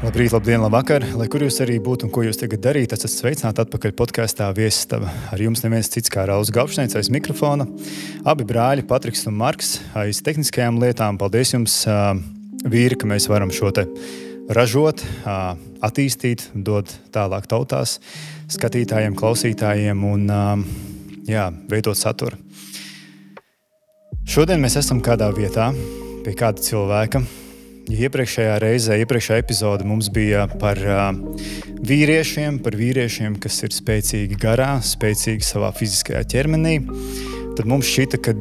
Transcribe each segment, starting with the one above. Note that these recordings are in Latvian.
Labrīt, labdien, labvakar, lai kur jūs arī būtu un ko jūs tagad darīt, esat sveicināti atpakaļ podkastā Viesistaba. Ar jums neviens cits kā Rauls Gabšnieks aiz mikrofona. Abi brāļi, Patriks un Marks, aiz tehniskajām lietām. Paldies jums, vīri, ka mēs varam šo te ražot, attīstīt, dot tālāk tautās, skatītājiem, klausītājiem un veidot saturu. Šodien mēs esam kādā vietā pie kāda cilvēka. Iepriekšējā epizode mums bija par vīriešiem, kas ir spēcīgi garā, spēcīgi savā fiziskajā ķermenī. Tad mums šķita, ka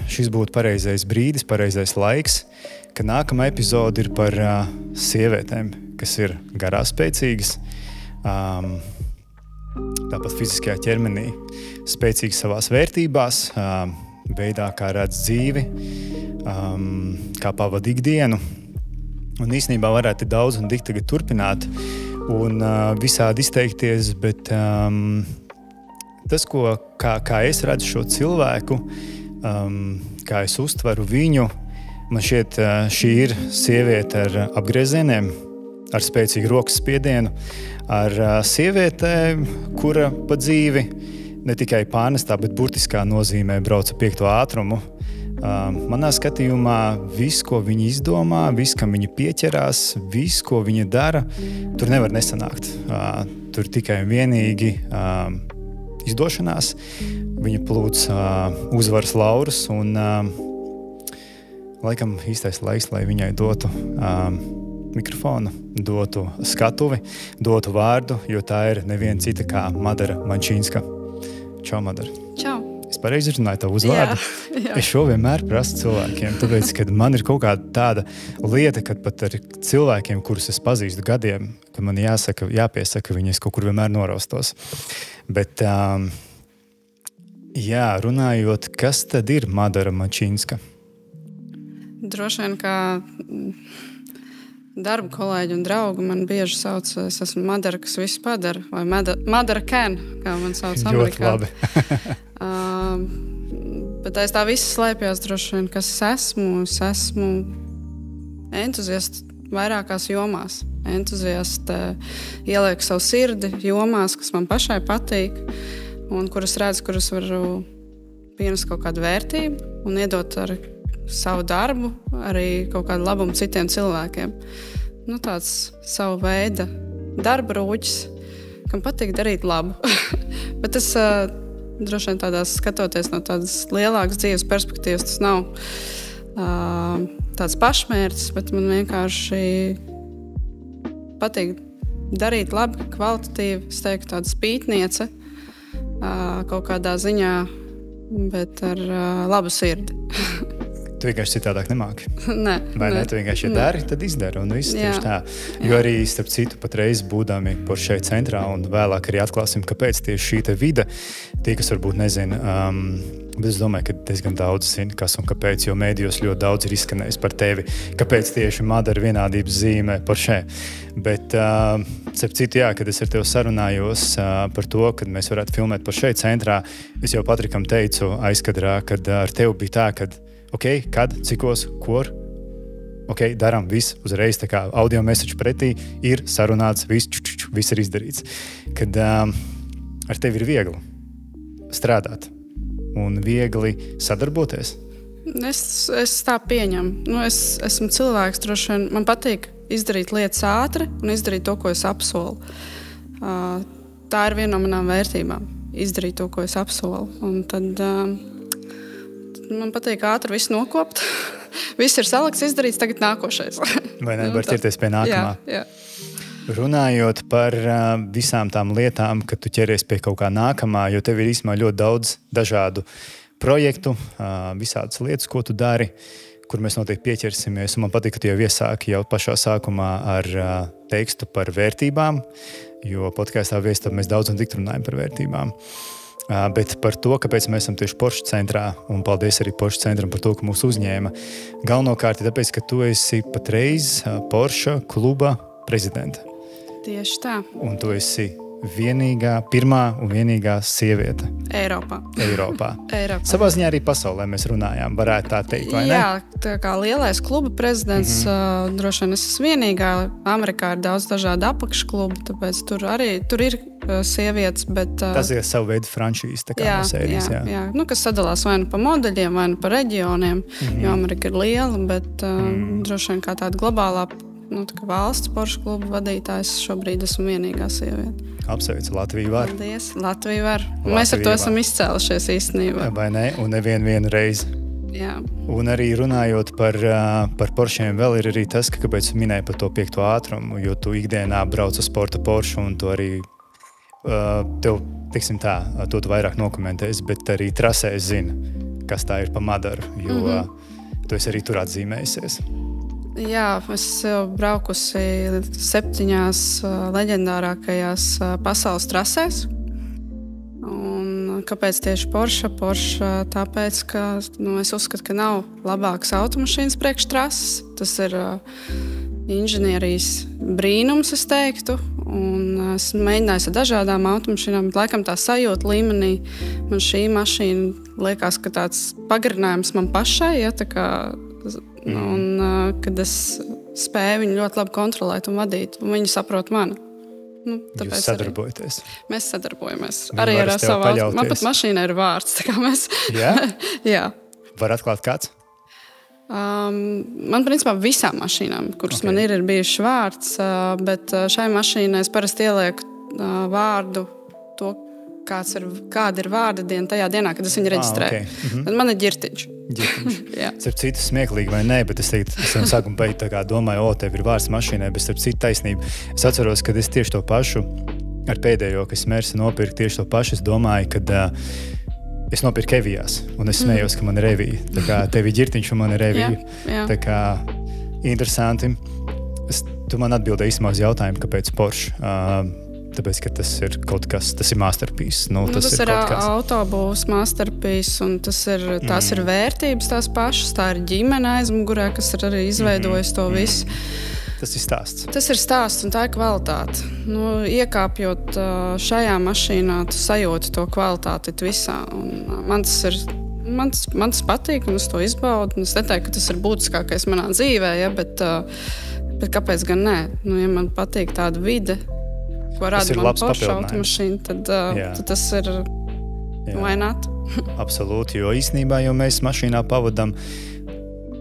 šis būtu pareizais brīdis, pareizais laiks, ka nākamā epizode ir par sievietēm, kas ir garā spēcīgas, tāpat fiziskajā ķermenī, spēcīgi savās vērtībās, veidā, kā redz dzīvi, kā pavada ikdienu. Un īstenībā varētu daudz un tik tagad turpināt un visādi izteikties, bet tas, kā es redzu šo cilvēku, kā es uztveru viņu, man šķiet, šī ir sieviete ar apgriezieniem, ar spēcīgu rokas spiedienu, ar sieviete, kura pa dzīvi ne tikai pārnestā, bet burtiskā nozīmē brauca 5. ātrumu. Manā skatījumā viss, ko viņa izdomā, viss, kam viņa pieķerās, viss, ko viņa dara, tur nevar nesanākt. Tur tikai un vienīgi izdošanās. Viņa plūc uzvaras laurus un laikam īstais laiks, lai viņai dotu mikrofonu, dotu skatuvi, dotu vārdu, jo tā ir neviena cita kā Madara Mančīnska. Čau, Madara. Čau. Es pareizi izrunāju tavu uzvārdu. Jā. Es šo vienmēr prasu cilvēkiem, tāpēc, kad man ir kaut kāda tāda lieta, kad pat ar cilvēkiem, kurus es pazīstu gadiem, ka man jāpiesaka, viņi es kaut kur vienmēr noraustos. Bet, runājot, kas tad ir Madara Mančīnska? Droši vien, kā darba kolēģi un draugi man bieži sauc, es esmu Madara, kas visu padara, vai Madara Ken, kā man sauc Amerikā. Ļoti labi. Bet aiz tā viss slēpjas droši vien, kas es esmu entuziasts vairākās jomās. Entuziasts ieliek savu sirdi jomās, kas man pašai patīk un kuras redzu, kuras varu pienest kaut kādu vērtību un iedot ar savu darbu, arī kaut kādu labumu citiem cilvēkiem. Tāds savu veida darba rūķis, kam patīk darīt labu. Bet tas droši vien tādās skatoties no tādas lielākas dzīves perspektīvas, tas nav tāds pašmērķis, bet man vienkārši patīk darīt labi, kvalitatīvi, es teiktu tāda spītniece kaut kādā ziņā, bet ar labu sirdi. Tu vienkārši citādāk nemāki. Nē. Tu vienkārši dari, tad izdari un viss tieši tā. Jo arī, starp citu, patreiz būdami Porsche centrā un vēlāk arī atklāsim, kāpēc tieši šī te vide, tie, kas varbūt nezina, bet es domāju, ka diezgan daudz zina, kas un kāpēc, jo mēdījos ļoti daudz ir izskanējis par tevi, kāpēc tieši Madara vienādības zīmē Porsche. Bet, starp citu, kad es ar tevi sarunājos par to, kad mēs varētu filmēt Porsche centrā, es jau Patrikam teicu aizkadrā, kad ar tevi bija tā, kad kad, cikos, kur, daram viss uzreiz, tā kā audio message pretī ir sarunāts, viss ir izdarīts. Kad ar tevi ir viegli strādāt un viegli sadarboties? Es tā pieņemu. Es esmu cilvēks, droši vien, man patīk izdarīt lietas ātri un izdarīt to, ko es apsolu. Tā ir viena no manām vērtībām, izdarīt to, ko es apsolu. Un tad man patīk ātri visu nokopt. Viss ir salikts, izdarīts, tagad nākošais. Vai nevar ķerties pie nākamā? Jā. Runājot par visām tām lietām, kad tu ķeries pie kaut kā nākamā, jo tev ir īstenībā ļoti daudz dažādu projektu, visādas lietas, ko tu dari, kur mēs noteikti pieķersimies. Un man patīk, ka tu jau iesāki jau pašā sākumā ar tekstu par vērtībām, jo podkastā Viesistaba mēs daudz un tik runājam par vērtībām. Bet par to, kāpēc mēs esam tieši Porsche centrā, un paldies arī Porsche centram par to, ka mūs uzņēma. Galvenokārt ir tāpēc, ka tu esi patreiz Porsche kluba prezidente. Tieši tā. Un tu esi pirmā un vienīgā sieviete Eiropā. Eiropā. Savā ziņā arī pasaulē mēs runājām, varētu tā teikt, vai ne? Jā, tā kā lielais kluba prezidents, droši vien es esmu vienīgā. Amerikā ir daudz dažādu apakšklubu, tāpēc tur ir sievietes, bet... Tas ir savu veidu franšīze, tā kā no sērijas, jā. Nu, kas sadalās vai nu pa modeļiem, vai nu pa reģioniem, jo Amerika ir liela, bet droši vien kā tāda globālā tā valsts Porsche kluba vadītājs šobrīd esmu vienīgā sieviete. Apsveicu, Latviju var. Paldies, Latviju var. Mēs ar to esam izcēlušies īstenībā. Vai ne? Un nevienu reizi. Jā. Un arī runājot par Porschiem, vēl ir arī tas, kāpēc minēju par to 5. ātrumu, jo tu ikdienā brauc uz sporta Porsche un tu arī tev, tiksim tā, to tu vairāk dokumentēsi, bet arī trasē zina, kas tā ir pa Madaru, jo tu esi arī tur atzīmējusies. Jā, es braukusi 7 leģendārākajās pasaules trasēs. Un kāpēc tieši Porsche? Porsche tāpēc, ka es uzskatu, ka nav labākas automašīnas priekš trases. Tas ir inženierijas brīnums, es teiktu. Un es mēģināju ar dažādām automašīnām, bet laikam tā sajūta līmenī man šī mašīna liekas, ka tāds pagarinājums man pašai, ja, tā kā un kad es spēju viņu ļoti labi kontrolēt un vadīt, un viņi saprot mani. Jūs sadarbojaties? Mēs sadarbojamies. Arī ar savu auto. Man pat mašīnai ir vārds. Tā kā mēs... Jā? Jā. Var atklāt kāds? Man principā visām mašīnām, kuras man ir bijušas vārds, bet šai mašīnai es parasti ielieku vārdu to, kāda ir vārda diena tajā dienā, kad es viņu reģistrēju. Tad man ir ģirtiņš. Starp citu, smieklīgi vai nē, bet es no sākuma beigtu domāju, tev ir vārds mašīnai, bet starp citu taisnība. Es atceros, kad es tieši to pašu, ar pēdējo, kas Mersi nopirku, tieši to pašu, es domāju, kad es nopirku Evijās, un es smējos, ka man ir Evija. Tā kā tev ir ģirtiņš, un man ir Evija. Tā kā interesanti. Tu man atbildēji īstumā uz jautājumu, kāpēc Porsche. Tāpēc, ka tas ir kaut kas, tas ir masterpiece. Tas ir autobūvs masterpiece, un tās ir vērtības tās pašas, tā ir ģimene aizmugurē, kas ir arī izveidojis to visu. Tas ir stāsts. Tas ir stāsts, un tā ir kvalitāte. Iekāpjot šajā mašīnā, tu sajūti to kvalitāti visā. Man tas patīk, un es to izbaudu. Es neteiktu, ka tas ir būtiskākais manā dzīvē, ja, bet kāpēc gan nē? Ja man patīk tāda vide, ko rada man Porsche automašīna, tad tas ir why not? Absolūti, jo īstenībā jau mēs mašīnā pavadam,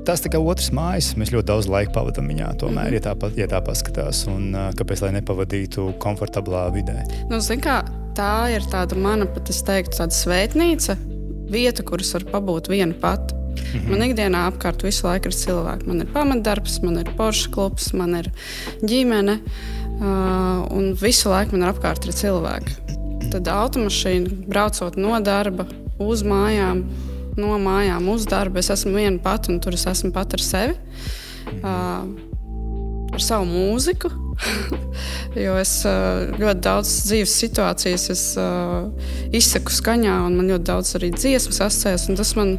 tas tā kā otrs mājas, mēs ļoti daudz laika pavadam viņā tomēr, ja tā paskatās, un kāpēc, lai nepavadītu komfortablā vidē? Zin kā, tā ir tāda mana, pat es teiktu, tāda svētnīca, vieta, kuras var pabūt viena pati. Man ikdienā apkārt visu laiku ir cilvēki. Man ir pamatdarbs, man ir Porsche klubs, man ir ģimene, un visu laiku man ir apkārt ir cilvēki. Tad automašīna, braucot no darba uz mājām, no mājām uz darbu, es esmu viena pati, un tur es esmu pat ar sevi, ar savu mūziku, jo es ļoti daudz dzīves situācijas izsaku skaņā, un man ļoti daudz arī dziesmas asociējas, un tas man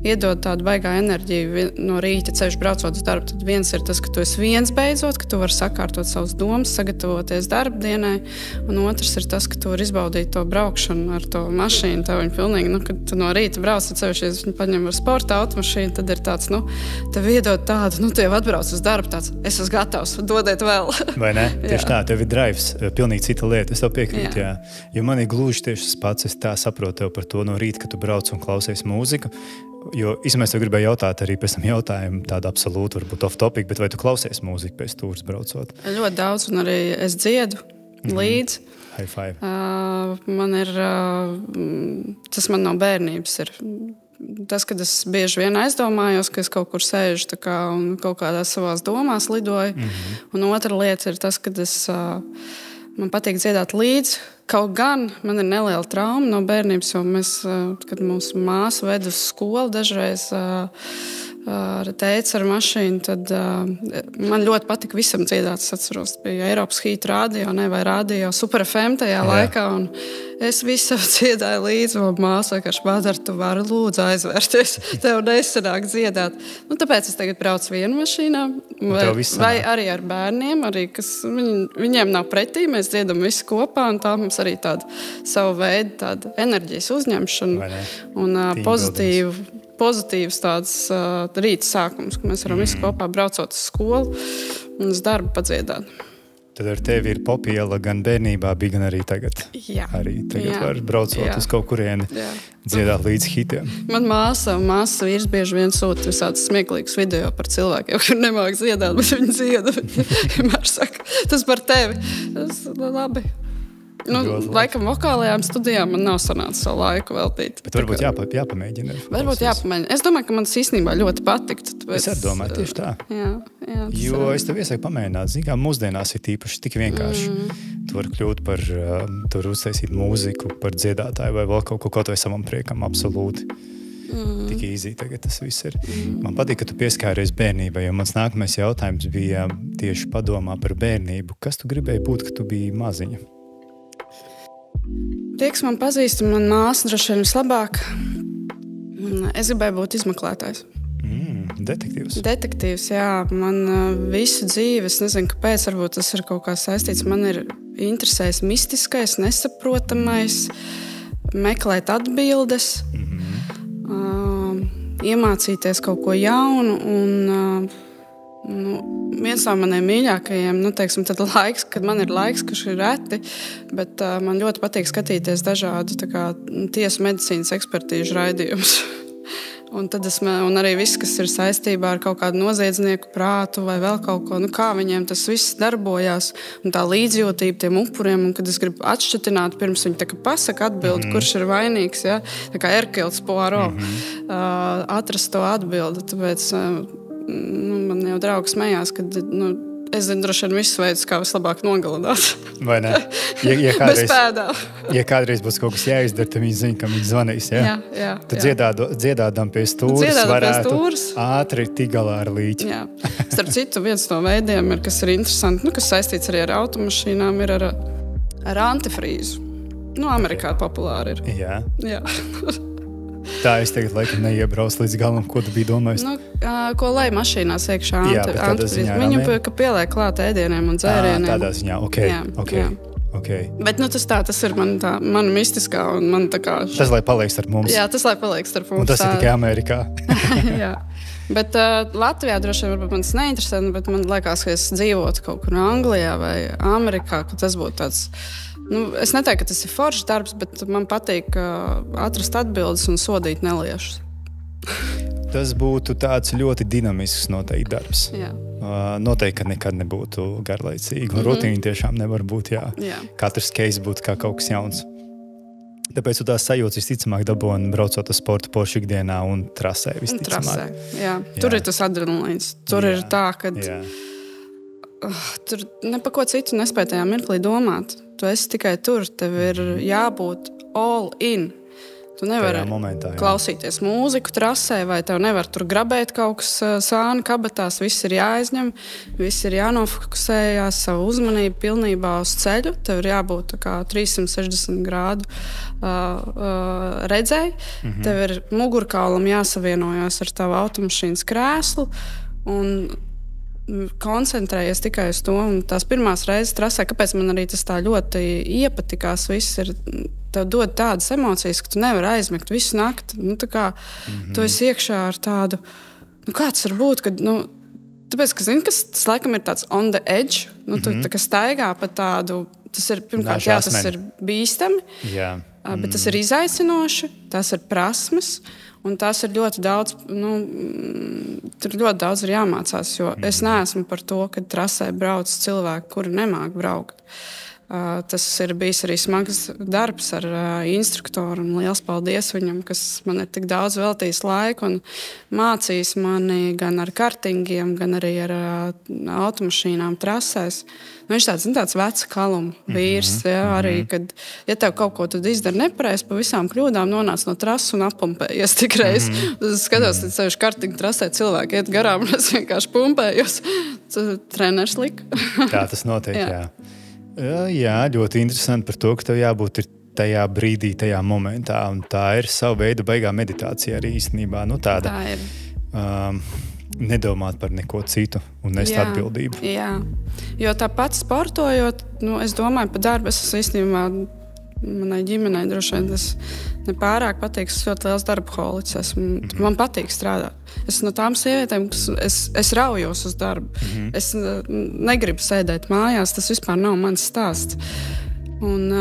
iedod tādu baigā enerģiju no rīta ceļš braucot uz darbu. Tad viens ir tas, ka tu esi viens beidzot, ka tu vari sakārtot savus domas, sagatavoties darba dienai, un otrs ir tas, ka tu vari izbaudīt to braukšanu ar to mašīnu. Tev viņa pilnīgi, kad tu no rīta brauc, ceļš, ja viņi paņem ar sporta automašīnu, tad ir tāds, tev iedod tādu, tu jau atbrauc uz darbu, tāds, es esmu gatavs, dodiet vēl. Vai ne? Tieši tā, tev ir drives, pilnīgi cita lieta. Es tev piekrītu, jā. Jo man ir gluži tieši tas pats, es tā saprotu tev par to no rīta, kad tu brauc un klausies mūziku. Jo īstenībā es tev gribēju jautāt arī pēc tam jautājumu, tādu absolūti, varbūt off topic, bet vai tu klausies mūziku pēc tūras braucot? Ļoti daudz, un arī es dziedu līdzi. High five. Man ir, tas man no bērnības ir. Tas, kad es bieži vien aizdomājos, ka es kaut kur sēžu un kaut kādās savās domās lidoju. Un otra lieta ir tas, kad man patīk dziedāt līdzi. Kaut gan man ir neliela trauma no bērnības, jo mēs, kad mūsu māsa ved uz skolu, dažreiz ar tēti ar mašīnu, tad man ļoti patika visam dziedāt. Es atceros, bija Eiropas Hīta radio, vai radio Super FM tajā laikā, un es visu dziedāju līdzi, un māsa vienkārši Madara, tu vari lūdzu aizvērties, tev nesanāk dziedāt. Tāpēc es tagad braucu vienu mašīnā, vai arī ar bērniem, arī, kas viņiem nav pretī, mēs dziedam visi kopā, un tā mums arī tāda savu veidu tāda enerģijas uzņemšana un pozitīvs tāds rīta sākums, ka mēs varam visi kopā braucot uz skolu un uz darbu padziedāt. Tad ar tevi ir popiela gan bērnībā, bija gan arī tagad. Jā. Arī tagad var braucot uz kaut kurieni dziedāt līdz hitiem. Man māsa vīrs bieži vien sūta visādus smieklīgus video par cilvēkiem, kur nemāk dziedāt, bet viņi dzieda. Vienmēr saka, tas par tevi. Tas labi. Laikam vokālajām studijām man nav sanācis savu laiku veltīt. Bet varbūt jāpamēģina. Varbūt jāpamēģina. Es domāju, ka man tas īstenībā ļoti patiktu. Es arī domāju tieši tā. Jā, jo es tev iesaku pamēģināt. Zini, kā mūsdienās ir tīpaši tik vienkārši. Tu vari kļūt par, tu vari uztaisīt mūziku, par dziedātāju vai vēl kaut vai savam priekam, absolūti. Tik easy tagad tas viss ir. Man patīk, ka tu pieskāries bērnībai, jo mans nākamais jautājums bija tieši padomā par bērnību. Kas tu gribēji būt, ka tu biji maziņa? Tie, kas man pazīst, man māsa droši vien vislabāk. Es gribēju būt izmeklētājs. Detektīvs. Detektīvs, jā. Man visu dzīvi, es nezinu, kāpēc, varbūt tas ir kaut kā saistīts. Man ir interesējis mistiskais, nesaprotamais, meklēt atbildes, iemācīties kaut ko jaunu un viens no maniem mīļākajiem, teiksim, tad laiks, kad man ir laiks, kas ir reti, bet man ļoti patīk skatīties dažādu tiesu medicīnas ekspertīžu raidījumus. Un arī viss, kas ir saistībā ar kaut kādu noziedznieku prātu vai vēl kaut ko, kā viņiem tas viss darbojās, un tā līdzjūtība tiem upuriem, un kad es gribu atšķitināt, pirms viņi pasaka atbildi, kurš ir vainīgs, ja? Tā kā Erkils Poirot, atrast to atbildi, tāpēc man jau draugs smējās, ka es zinu droši vien visus veidus, kā vislabāk nogalināt. Vai ne? Bez pēdām. Ja kādreiz būs kaut kas jāizdara, tad viņi zina, ka viņi zvanīs. Ja? Jā. Tad dziedādam pie stūras varētu ātri tik galā ar līķi. Jā. Starp citu, viens no veidiem, kas ir interesanti, kas saistīts arī ar automašīnām, ir ar antifrīzu. Amerikā populāri ir. Jā. Tā es tagad laikam neiebraucu līdz galam, ko tu biji domājis? Ko lai mašīnās iekšā antifrīzu. Viņu pieliek klāt ēdieniem un dzērieniem. Tādā ziņā, ok. Bet tas ir mana mistiskā un man tā kā... Tas, lai paliek starp mums. Jā, tas, lai paliek starp mums. Un tas ir tikai Amerikā. Jā. Bet Latvijā droši vien varbūt man tas neinteresē, bet man liekas, ka es dzīvotu kaut kur Anglijā vai Amerikā, ka tas būtu tāds... es neteiktu, ka tas ir foršs darbs, bet man patīk atrast atbildes un sodīt neliešus. Tas būtu tāds ļoti dinamisks noteikti darbs. Jā. Noteikti, ka nekad nebūtu garlaicīgi. Un rutīna tiešām nevar būt, jā. Katrs case būtu kā kaut kas jauns. Tāpēc tu tās sajūtas visticamāk dabūni braucot uz sporta Porsche ikdienā un trasē visticamāk. Jā. Tur ir tas adrenalīns. Tur ir tā, ka tur ne pa ko citu nespēj tajā mirklī domāt. Tu esi tikai tur, tev ir jābūt all in. Tu nevari klausīties mūziku trasē, vai tev nevar tur grabēt kaut kas sāni kabatās. Viss ir jāizņem, viss ir jānofokusējās, savu uzmanību pilnībā uz ceļu. Tev ir jābūt 360 grādu redzēji. Tev ir mugurkaulam jāsavienojās ar tavu automašīnas krēslu un koncentrējies tikai uz to. Un tās pirmās reizes trasē, kāpēc man arī tas tā ļoti iepatikās, viss ir, tev dod tādas emocijas, ka tu nevari aizmigt visu nakti. Tu esi iekšā ar tādu, kā tas var būt, kad, tāpēc, ka zini, tas laikam ir tāds on the edge, tu tā kā staigā pa tādu, tas ir, pirmkārt, tas ir bīstami, bet tas ir izaicinoši, tas ir prasmes, un tās ir ļoti daudz, tur ļoti daudz ir jāmācās, jo es neesmu par to, ka trasē brauc cilvēki, kuri nemāk braukt. Tas ir bijis arī smags darbs ar instruktoru. Liels paldies viņam, kas man ir tik daudz veltījis laiku un mācījis mani gan ar kartingiem, gan arī ar automašīnām trasēs. Viņš tāds vecs kaluma vīrs, arī, kad, ja tev kaut ko tad izdara nepareizi, pa visām kļūdām nonāc no trases un appumpējies tikreiz. Es skatos, tad sevišķi kartingu trasē cilvēki iet garām, un es vienkārši pumpējos. Treneris lika. Tā tas notiek, jā. Jā, ļoti interesanti par to, ka tev jābūt ir tajā brīdī, tajā momentā. Un tā ir sava veida baigā meditācija arī īstenībā. Tāda, tā ir. Nedomāt par neko citu un nest atbildību. Jā, jo tāpat sportojot, es domāju par darbu. Es īstenībā manai ģimenei droši vien tas nepārāk patīk. Es ļoti liels darboholiķis. Man patīk strādāt. Es no tām sievietēm, es raujos uz darbu. Es negribu sēdēt mājās, tas vispār nav mans stāsts. Un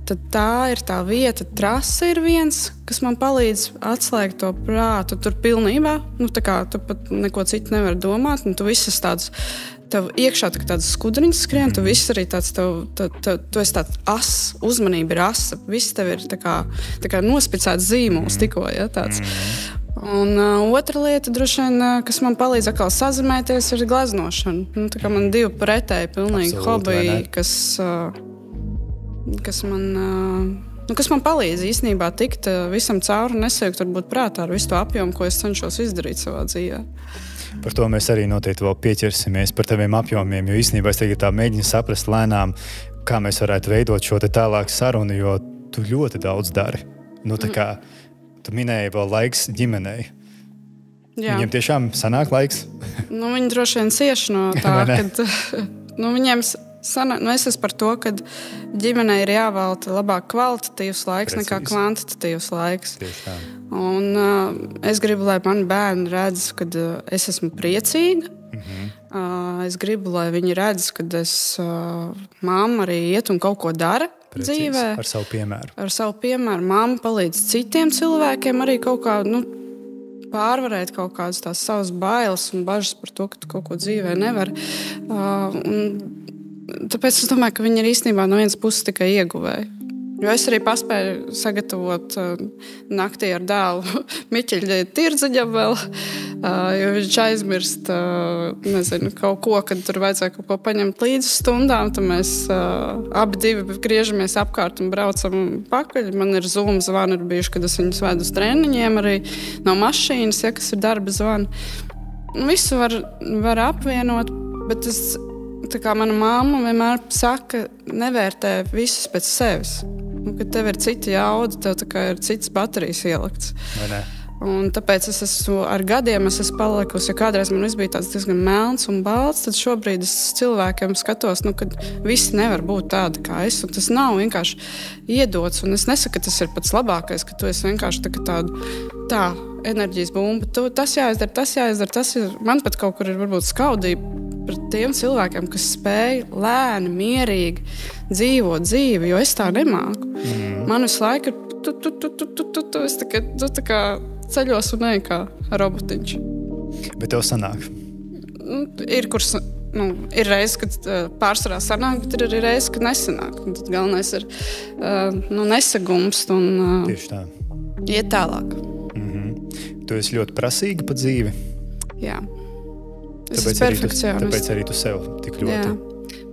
tad tā ir tā vieta, trase ir viens, kas man palīdz atslēgt to prātu. Tur pilnībā, tā kā tu pat neko citu nevar domāt, un tu visas tādas, tev iekšā tādas skudriņas skrien, tu viss arī tāds, tu esi tāds as, uzmanība ir asa, viss tev ir tā kā nospicēts zīmols tikko, ja, tāds. Un otra lieta, droši vien, kas man palīdz atkal sazināties, ir gleznošana. Tā kā man divi pretēji pilnīgi hobiji, kas man palīdz īstenībā tikt visam cauri un nesajūgt varbūt prātā ar visu to apjomu, ko es cenšos izdarīt savā dzīvē. Par to mēs arī noteikti vēl pieķersimies par taviem apjomiem, jo īstenībā es tagad tā mēģinu saprast lēnām, kā mēs varētu veidot šo te tālāku sarunu, jo tu ļoti daudz dari. Tā kā tu minēji vēl laiks ģimenei. Jā. Viņiem tiešām sanāk laiks? Viņi droši vien cieši no tā, kad viņiem es esmu par to, ka ģimenei ir jāvelta labāk kvalitatīvs laiks nekā kvantitatīvs laiks. Un es gribu, lai mani bērni redz, ka es esmu priecīga. Es gribu, lai viņi redz, ka mamma arī iet un kaut ko dara dzīvē. Ar savu piemēru. Ar savu piemēru. Mamma palīdz citiem cilvēkiem arī kaut kā, pārvarēt kaut kādas tās savas bailes un bažas par to, ka tu kaut ko dzīvē nevar. Tāpēc es domāju, ka viņi ir īstenībā no vienas puses tikai ieguvēji. Jo es arī paspēju sagatavot naktī ar dēlu Miķeļa Tirdziņam vēl, jo viņš aizmirst, kaut ko, kad tur vajadzēja kaut ko paņemt līdzi stundām, tad mēs abi divi griežamies apkārt un braucam pakaļ. Man ir Zoom zvani ir bijuši, kad es viņus vedu uz treniņiem arī no mašīnas, kas ir darba zvani. Visu var apvienot, bet tā kā mana mamma vienmēr saka, nevērtē visus pēc sevis. Kad tev ir cita jauda, tev tā kā ir cits baterijas ielikts. Un tāpēc es esmu ar gadiem palikusi, ja kādreiz man viss bija tāds diezgan melns un balts, tad šobrīd es cilvēkiem skatos, ka visi nevar būt tādi kā es. Un tas nav vienkārši iedots. Un es nesaku, ka tas ir pats labākais, ka tu esi vienkārši tā enerģijas bumba. Tas jāizdara, tas ir. Man pat kaut kur ir varbūt skaudība par tiem cilvēkiem, kas spēj lēni, mierīgi dzīvot dzīvi, jo es tā nemāku. Man visu laiku ir es tā kā ceļos un eju kā robotiņš. Bet tev sanāk? Ir reizes, kad pārsvarā sanāk, bet ir arī reizes, kad nesanāk. Tad galvenais ir nesagumst un iet tālāk. Tu esi ļoti prasīga pa dzīvi? Jā. Tāpēc arī tu sev tik ļoti. Jā.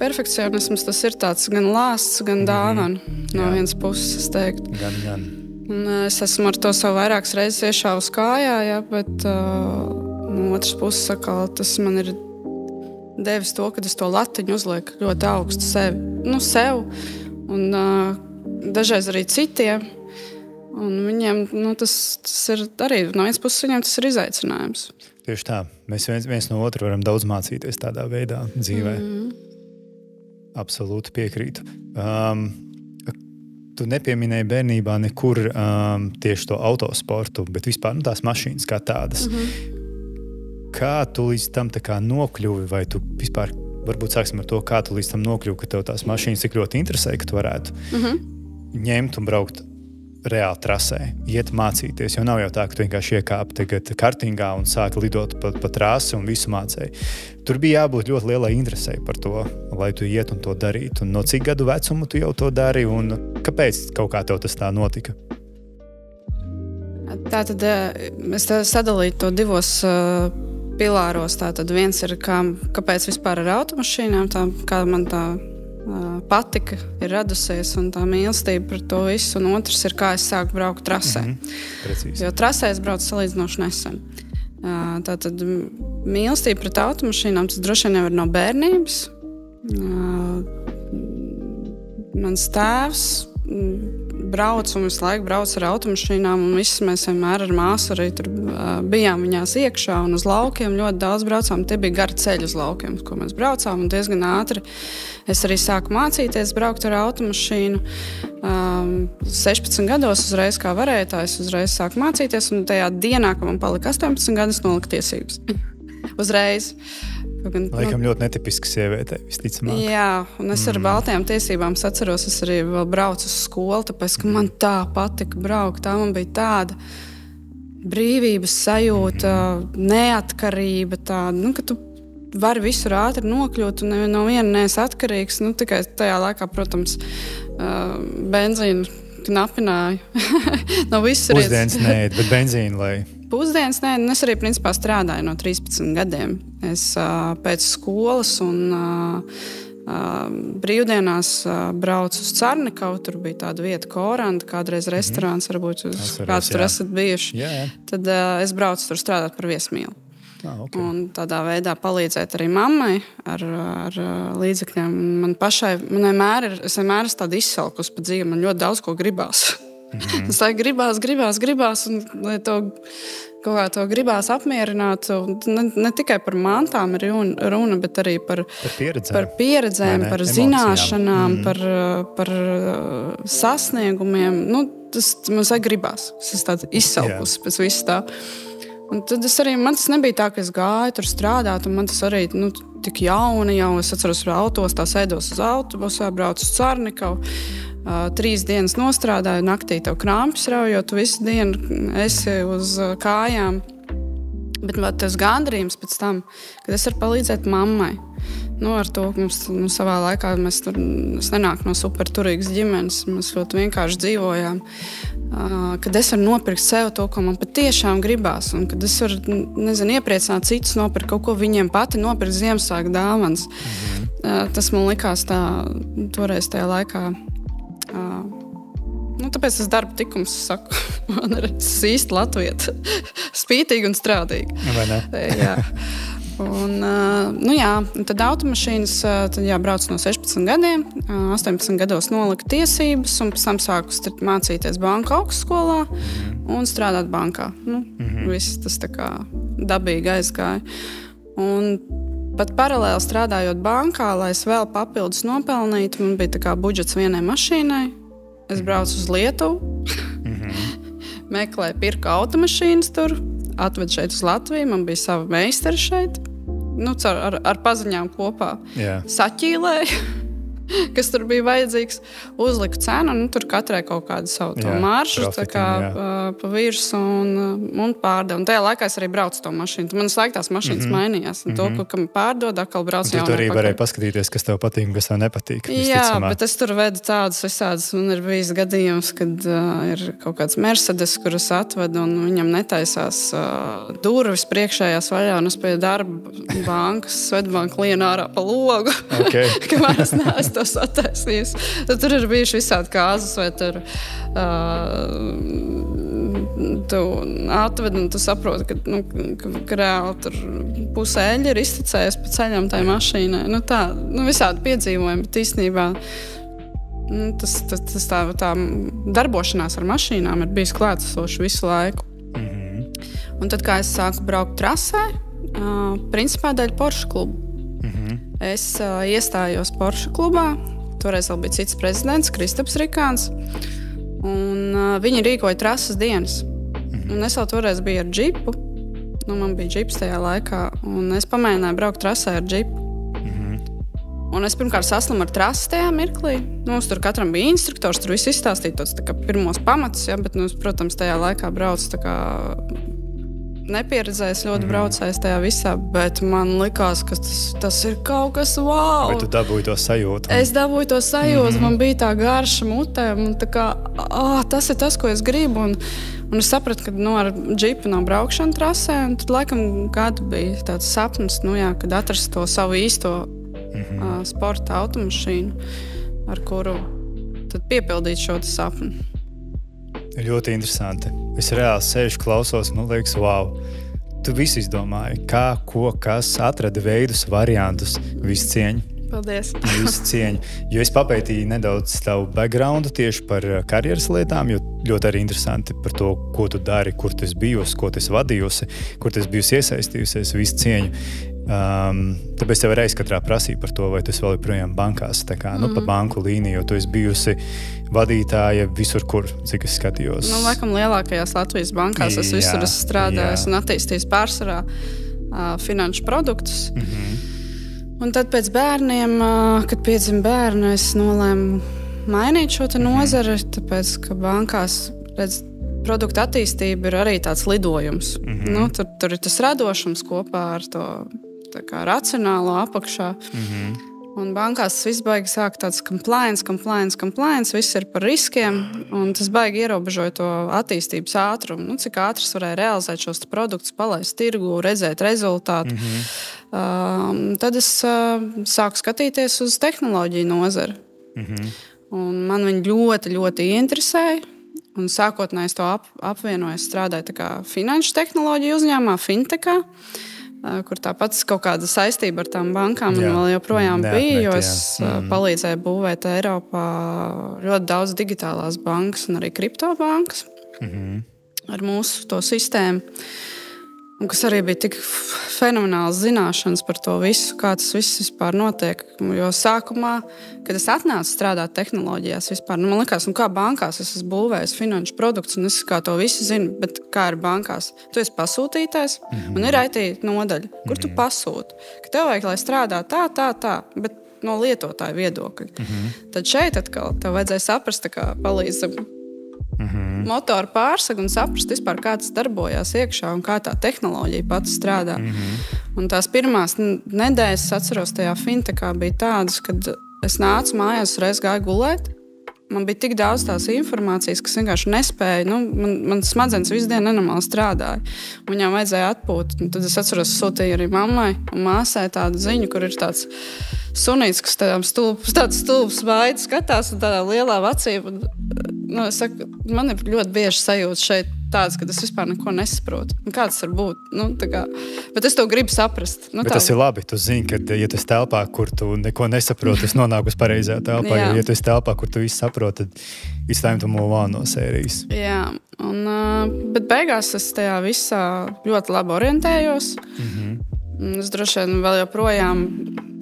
Perfekcionisms tas ir tāds gan lāsts, gan dāvana no vienas puses, es teiktu. Gan. Un es esmu ar to savu vairākas reizes iešāvus kājā, bet no otras puses atkal tas man ir devis to, ka es to latiņu uzlieku ļoti augstu sev un dažreiz arī citiem. Un viņiem tas ir arī, no vienas puses viņiem tas ir izaicinājums. Tieši tā. Mēs viens no otra varam daudz mācīties tādā veidā dzīvē. Absolūti piekrītu. Tu nepieminēji bērnībā nekur tieši to autosportu, bet vispār tās mašīnas kā tādas. Kā tu līdz tam tā kā nokļuvi, vai tu vispār, varbūt sāksim ar to, kā tu līdz tam nokļuvi, ka tev tās mašīnas tik ļoti interesē, ka tu varētu ņemt un braukt reāli trasē, iet mācīties, jo nav jau tā, ka tu vienkārši iekāpi tagad kartingā un sāki lidot pa trasi un visu mācēji. Tur bija jābūt ļoti lielai interesei par to, lai tu iet un to darītu. Un no cik gadu vecumu tu jau to dari un kāpēc kaut kā tev tas tā notika? Tātad es sadalīju to divos pilāros. Tātad viens ir, kāpēc vispār ar automašīnām, kā man tā patika ir radusies un tā mīlestība par to visu, un otrs ir, kā es sāku braukt trasē. Precīzi. Jo trasē es braucu salīdzinoši nesen. Tātad mīlestība pret automašīnām, tas droši vien jau ir no bērnības. Mans tēvs brauc un visu laiku brauc ar automašīnām, un viss mēs vienmēr ar māsu arī tur bijām viņās iekšā un uz laukiem ļoti daudz braucām. Tie bija gari ceļi uz laukiem, ko mēs braucām, un diezgan ātri es arī sāku mācīties braukt ar automašīnu. 16 gados uzreiz kā varētājs, uzreiz sāku mācīties, un tajā dienā, kad man palika 18 gadus, noliku tiesības. Uzreiz. Laikam ļoti netipiski sievietē, visticamāk. Jā, un es ar baltajām tiesībām atceros, es arī vēl braucu uz skolu, tāpēc, ka man tā patika braukt. Tā man bija tāda brīvības sajūta, neatkarība, tāda, ka tu vari visur ātri nokļūt un no viena neesi atkarīgs. Tikai tajā laikā, protams, benzīnu knapināju. No visur Pusdienas neēd, bet benzīnu, lai... Pusdienas nē, un es arī principā strādāju no 13 gadiem. Es pēc skolas un brīvdienās braucu uz Carnikavu. Tur bija tāda vieta, Koranda, kādreiz restorāns, varbūt kāds tur esat bijuši. Jā. Tad es braucu tur strādāt par viesmīli. Okay. Un tādā veidā palīdzēt arī mammai ar līdzekļiem. Es vienmēr esmu tāda izsalkus pa dzīvi, man ļoti daudz ko gribās. Tas tā gribās, un lai to kaut kā to gribās apmierināt. Ne tikai par mantām ir runa, bet arī par pieredzēm, par zināšanām, par sasniegumiem. Tas mums gribās. Es esmu tāds izsalkus pēc viss tā. Un tad man tas nebija tā, ka es gāju tur strādāt, un man tas arī tik jauni jau. Es atceros, ka autos tā sēdos uz autobusu, braucu uz Carnikavu. 3 dienas nostrādāju, naktī tev krāpjas rauj, jo tu visu dienu esi uz kājām. Bet tas gandarījums pēc tam, kad es varu palīdzēt mammai. Ar to, ka mums savā laikā es nenāku no superturīgas ģimenes, mēs ļoti vienkārši dzīvojām. Kad es varu nopirkt sev to, ko man patiešām gribās, un kad es varu, iepriecināt citus nopirkt kaut ko viņiem pati, nopirkt Ziemassvētku dāvanas. Tas man likās tā, toreiz tajā laikā. Tāpēc tas darba tikums, saku, man ir īsti latvieta, spītīgi un strādīgi. Vai ne? Jā. Un tad automašīnas brauc no 16 gadiem, 18 gados nolika tiesības, un pēc tam sāku mācīties banku augstskolā un strādāt bankā. Viss tas tā kā dabīgi aizgāja. Un pat paralēli strādājot bankā, lai es vēl papildus nopelnītu, man bija tā kā budžets vienai mašīnai. Es braucu uz Lietuvu, meklēju, pirku automašīnas tur, atvedu šeit uz Latviju, man bija sava meistara šeit, ar paziņām kopā. Saķīlēju, kas tur bija vajadzīgs, uzliku cenu, tur katrai kaut kādu savu to maršu, tā kā pa virsu un pārdevu. Un tajā laikā es arī braucu to mašīnu. Man laik tās mašīnas mainījās. Un to, ko pārdod, atkal braucu jaunā. Tu arī varēji paskatīties, kas tev patīk un kas tev nepatīk. Jā, bet es tur vedu tādus visādus. Man ir bijis gadījums, kad ir kaut kāds Mercedes, kuras atvedu, un viņam netaisās durvis priekšējās vaļā, un es pie darba bankas, Svetbanka lienu ārā pa logu. Okay. Kamēr es neesmu to sataisījis. Tad tur ir bijuši visādi kāzas, vai tur tu atved un tu saproti, ka reāli tur pusē eļļa ir izticējies pa ceļam tai mašīnai. Visādi piedzīvojumi, bet īstenībā tas tā darbošanās ar mašīnām ir bijis klātesoši visu laiku. Un tad, kā es sāku braukt trasē, principā dēļ Porsche klubu. Es iestājos Porsche klubā, toreiz vēl bija cits prezidents, Kristaps Rikāns, un viņi rīkoja trases dienas. Un es vēl toreiz biju ar džipu, man bija džips tajā laikā, un es pamēģināju braukt trasē ar džipu. Un es pirmkārt saslimu ar trasi tajā mirklī. Mums tur katram bija instruktors, tur viss izstāstīja tos pirmos pamatus, ja, bet, protams, tajā laikā braucu nepieredzējis ļoti braucējis tajā visā, bet man likās, ka tas ir kaut kas wow. Vai tu dabūji to sajūtu? Es dabūju to sajūtu, man bija tā garša mutē, un tas ir tas, ko es gribu. Un es sapratu, ka ar džipu nav braukšana trasē, un tad laikam gadu bija tāds sapnis, kad atrast to savu īsto sporta automašīnu, ar kuru tad piepildīt šo sapni. Ļoti interesanti. Es reāli sēžu, klausos, man liekas, wow. Tu visu izdomāji, kā, ko, kas, atradi veidus, variantus, visu cieņu. Paldies. Visu cieņu. Jo es papētīju nedaudz tavu backgroundu tieši par karjeras lietām, jo ļoti arī interesanti par to, ko tu dari, kur tu esi bijusi, ko tu esi vadījusi, kur tu esi bijusi iesaistījusies, visu cieņu. Tāpēc tev reiz katrā prasīja par to, vai tu esi vēl joprojām bankās, pa banku līniju, jo tu esi bijusi vadītāja visur, kur, cik es skatījos. Laikam lielākajās Latvijas bankās es visur esmu strādājis un attīstījis pārsvarā finanšu produktus. Un tad pēc bērniem, kad piedzima bērni, es nolēmu mainīt šo nozari, tāpēc, ka bankās produktu attīstība ir arī tāds lidojums. Tur ir tas radošums kopā ar to racionālo apakšā. Un bankās viss baigi sāk tāds compliance, viss ir par riskiem, un tas baigi ierobežoja to attīstības ātrumu. Cik ātrs varēja realizēt šos produktus, palaist tirgu, redzēt rezultātu. Tad es sāku skatīties uz tehnoloģiju nozari. Un man viņi ļoti, ļoti interesēja. Un sākotnēji es to apvienoju, strādāju finanšu tehnoloģiju uzņēmumā, fintechā, kur tāpat kaut kāda saistība ar tām bankām vēl joprojām bija, jo es palīdzēju būvēt Eiropā ļoti daudz digitālās bankas un arī kriptobankas ar mūsu to sistēmu. Un kas arī bija tik fenomenāls zināšanas par to visu, kā tas viss vispār notiek. Jo sākumā, kad es atnācu strādāt tehnoloģijās vispār, man likās, kā bankās es esmu būvējis finanšu produktus, un es kā to visu zinu, bet kā ir bankās? Tu esi pasūtītājs, un ir IT nodaļa, kur tu pasūti. Ka tev vajag, lai strādā tā, bet no lietotāja viedokļa. Tad šeit atkal tev vajadzēja saprast, kā palīdzam motoru pārsagu un saprast vispār, kā tas darbojās iekšā un kā tā tehnoloģija pati strādā. Un tās pirmās nedēļas, es atceros, tajā fintechā bija tādas, kad es nācu mājās, reiz gāju gulēt. Man bija tik daudz tās informācijas, kas vienkārši nespēja. Man smadzenes visu dienu nenormāli strādāja. Viņām vajadzēja atpūt. Un tad es atceros, sūtīju arī mammai un māsai tādu ziņu, kur ir tāds sunīts, kas tāds stulbs vaids skatās un tādā lielā vacība. Es saku, man ir ļoti bieži sajūta šeit tāds, ka es vispār neko nesaprotu. Kā tas var būt? Bet es to gribu saprast. Bet tas ir labi. Tu zini, ka, ja tu esi telpā, kur tu neko nesaproti, es nonāku uz pareizajā telpā. Ja tu esi telpā, kur tu visu saproti, tad it's time to move on no sērijas. Jā, bet beigās es tajā visā ļoti labi orientējos. Es droši vien vēl joprojām,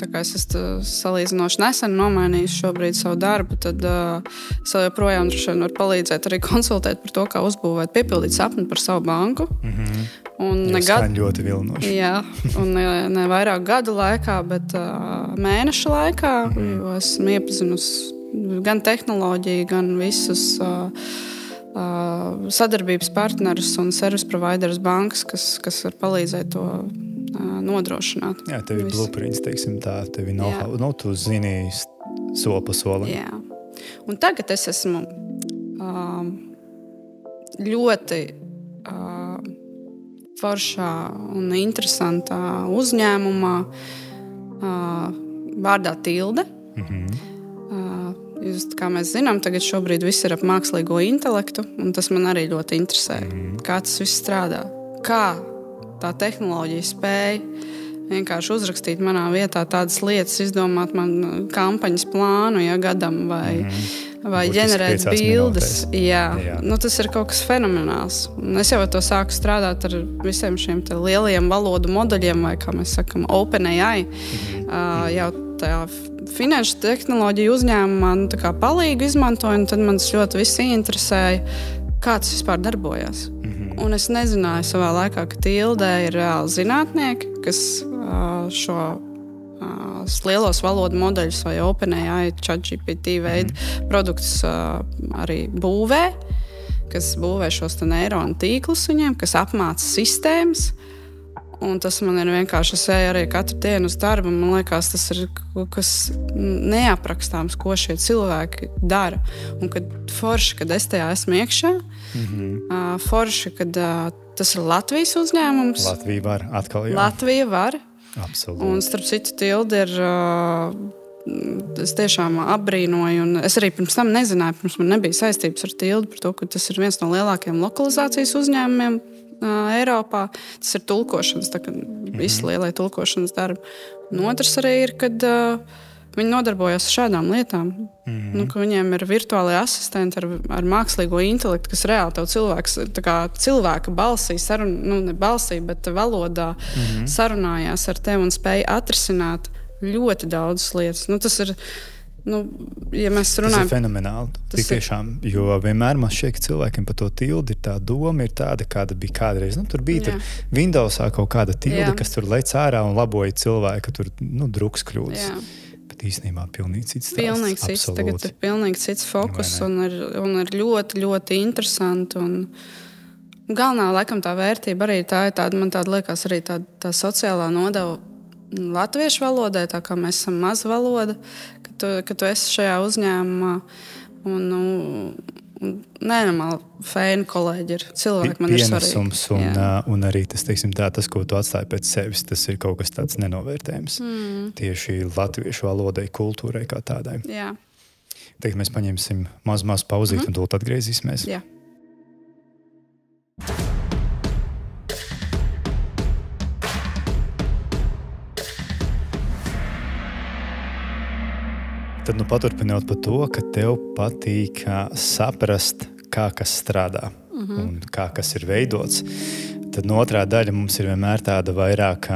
tā kā es esmu salīdzinoši nesen nomainījis šobrīd savu darbu, tad es vēl joprojām droši vien varu palīdzēt arī konsultēt par to, kā uzbūvēt, piepildīt sapni par savu banku. Ļoti vilinoši. Jā, un ne vairāk gadu laikā, bet mēneša laikā, jo esmu iepazinusi gan tehnoloģiju, gan visus sadarbības partnerus un service providerus bankas, kas var palīdzēt to nodrošināt. Jā, tev ir blueprints, teiksim tā, tev ir know-how, tu zini soli pa solim. Jā. Un tagad es esmu ļoti foršā un interesantā uzņēmumā vārdā Tilde. Kā mēs zinām, tagad šobrīd viss ir ap mākslīgo intelektu, un tas man arī ļoti interesē. Kā tas viss strādā? Kā tā tehnoloģija spēja vienkārši uzrakstīt manā vietā tādas lietas, izdomāt man kampaņas plānu, gadam vai ģenerēt bildes. Jā. Tas ir kaut kas fenomenāls. Un es jau ar to sāku strādāt ar visiem šiem lielajiem valodu modeļiem, vai kā mēs sakam, OpenAI. Jau tajā finanšu tehnoloģiju uzņēmumā palīgu izmantoju, un tad man tas ļoti viss interesēja, kā tas vispār darbojās. Un es nezināju savā laikā, ka Tildē ir reāli zinātnieki, kas šo lielos valodu modeļus vai OpenAI, ChatGPT veidu produktus arī būvē, kas būvē šos neironu tīklus viņiem, kas apmāca sistēmas. Un tas man ir vienkārši, es eju arī katru dienu uz darbu, man liekas, tas ir kaut kas neaprakstāms, ko šie cilvēki dara. Un kad forši, kad es tajā esmu iekšā, forši, kad tas ir Latvijas uzņēmums. Latvija var atkal, jā. Latvija var. Absolūti. Un starp citu, Tilde ir, es tiešām apbrīnoju, un es arī pirms tam nezināju, pirms man nebija saistības ar Tildi par to, ka tas ir viens no lielākajiem lokalizācijas uzņēmumiem Eiropā. Tas ir tulkošanas, tā kā visi lielie tulkošanas darbi. Un otrs arī ir, kad viņi nodarbojas ar šādām lietām. Nu, ka viņiem ir virtuālie asistenti ar mākslīgo intelektu, kas reāli tev cilvēka balsī, ne balsī, bet valodā sarunājās ar tevi un spēja atrisināt ļoti daudzas lietas. Nu, tas ir, ja mēs runājam... Tas ir fenomenāli. Tiešām, jo vienmēr man šķiet, ka cilvēkiem par to Tildi ir tā doma, ir tāda, kāda bija kādreiz. Tur bija tur Windowsā kaut kāda Tilde, kas tur lec ārā un laboja cilvēku, tur drukas kļūdas. Jā. Bet īstenībā pilnīgi cits stāsts. Pilnīgi cits. Tagad ir pilnīgi cits fokus un ir ļoti, ļoti interesanti. Un galvenā, laikam, tā vērtība arī tā ir tāda, man tāda liekas, arī tā sociālā nodeva latviešu valodai, tā kā mēs esam maza valoda, ka tu esi šajā uzņēmumā un nenormāli feini kolēģi ir. Cilvēki man ir svarīgi. Un arī tas, tas, ko tu atstāji pēc sevis, tas ir kaut kas tāds nenovērtējams. Tieši latviešu valodai, kultūrai kā tādai. Jā. Tagad mēs paņemsim maz pauzīt un tūlīt atgriezīsimies. Jā. Tad paturpinot par to, ka tev patīk saprast, kā kas strādā un kā kas ir veidots. Tad no otrā daļa mums ir vienmēr tāda vairāk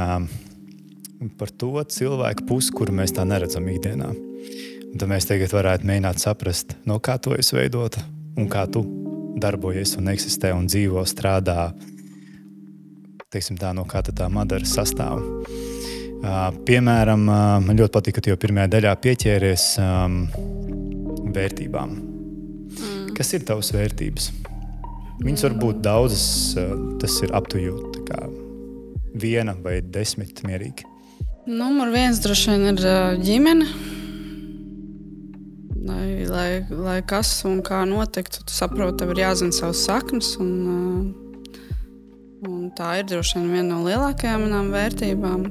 par to cilvēku pusi, kuru mēs tā neredzam ikdienā. Un tad mēs tagad varētu mēģināt saprast, no kā to esi veidota un kā tu darbojies un eksistē un dzīvo, strādā, no kā tā madara sastāv. Piemēram, man ļoti patīk, ka tu jau pirmajā daļā pieķēries vērtībām. Kas ir tavas vērtības? Viņas var būt daudzas, tas ir aptujūt, tā kā 1 vai 10 mierīgi. Numur 1 droši vien ir ģimene. Lai kas un kā notiktu, tu saproti, tev ir jāzina savas saknes. Un tā ir droši vien viena no lielākajām manām vērtībām.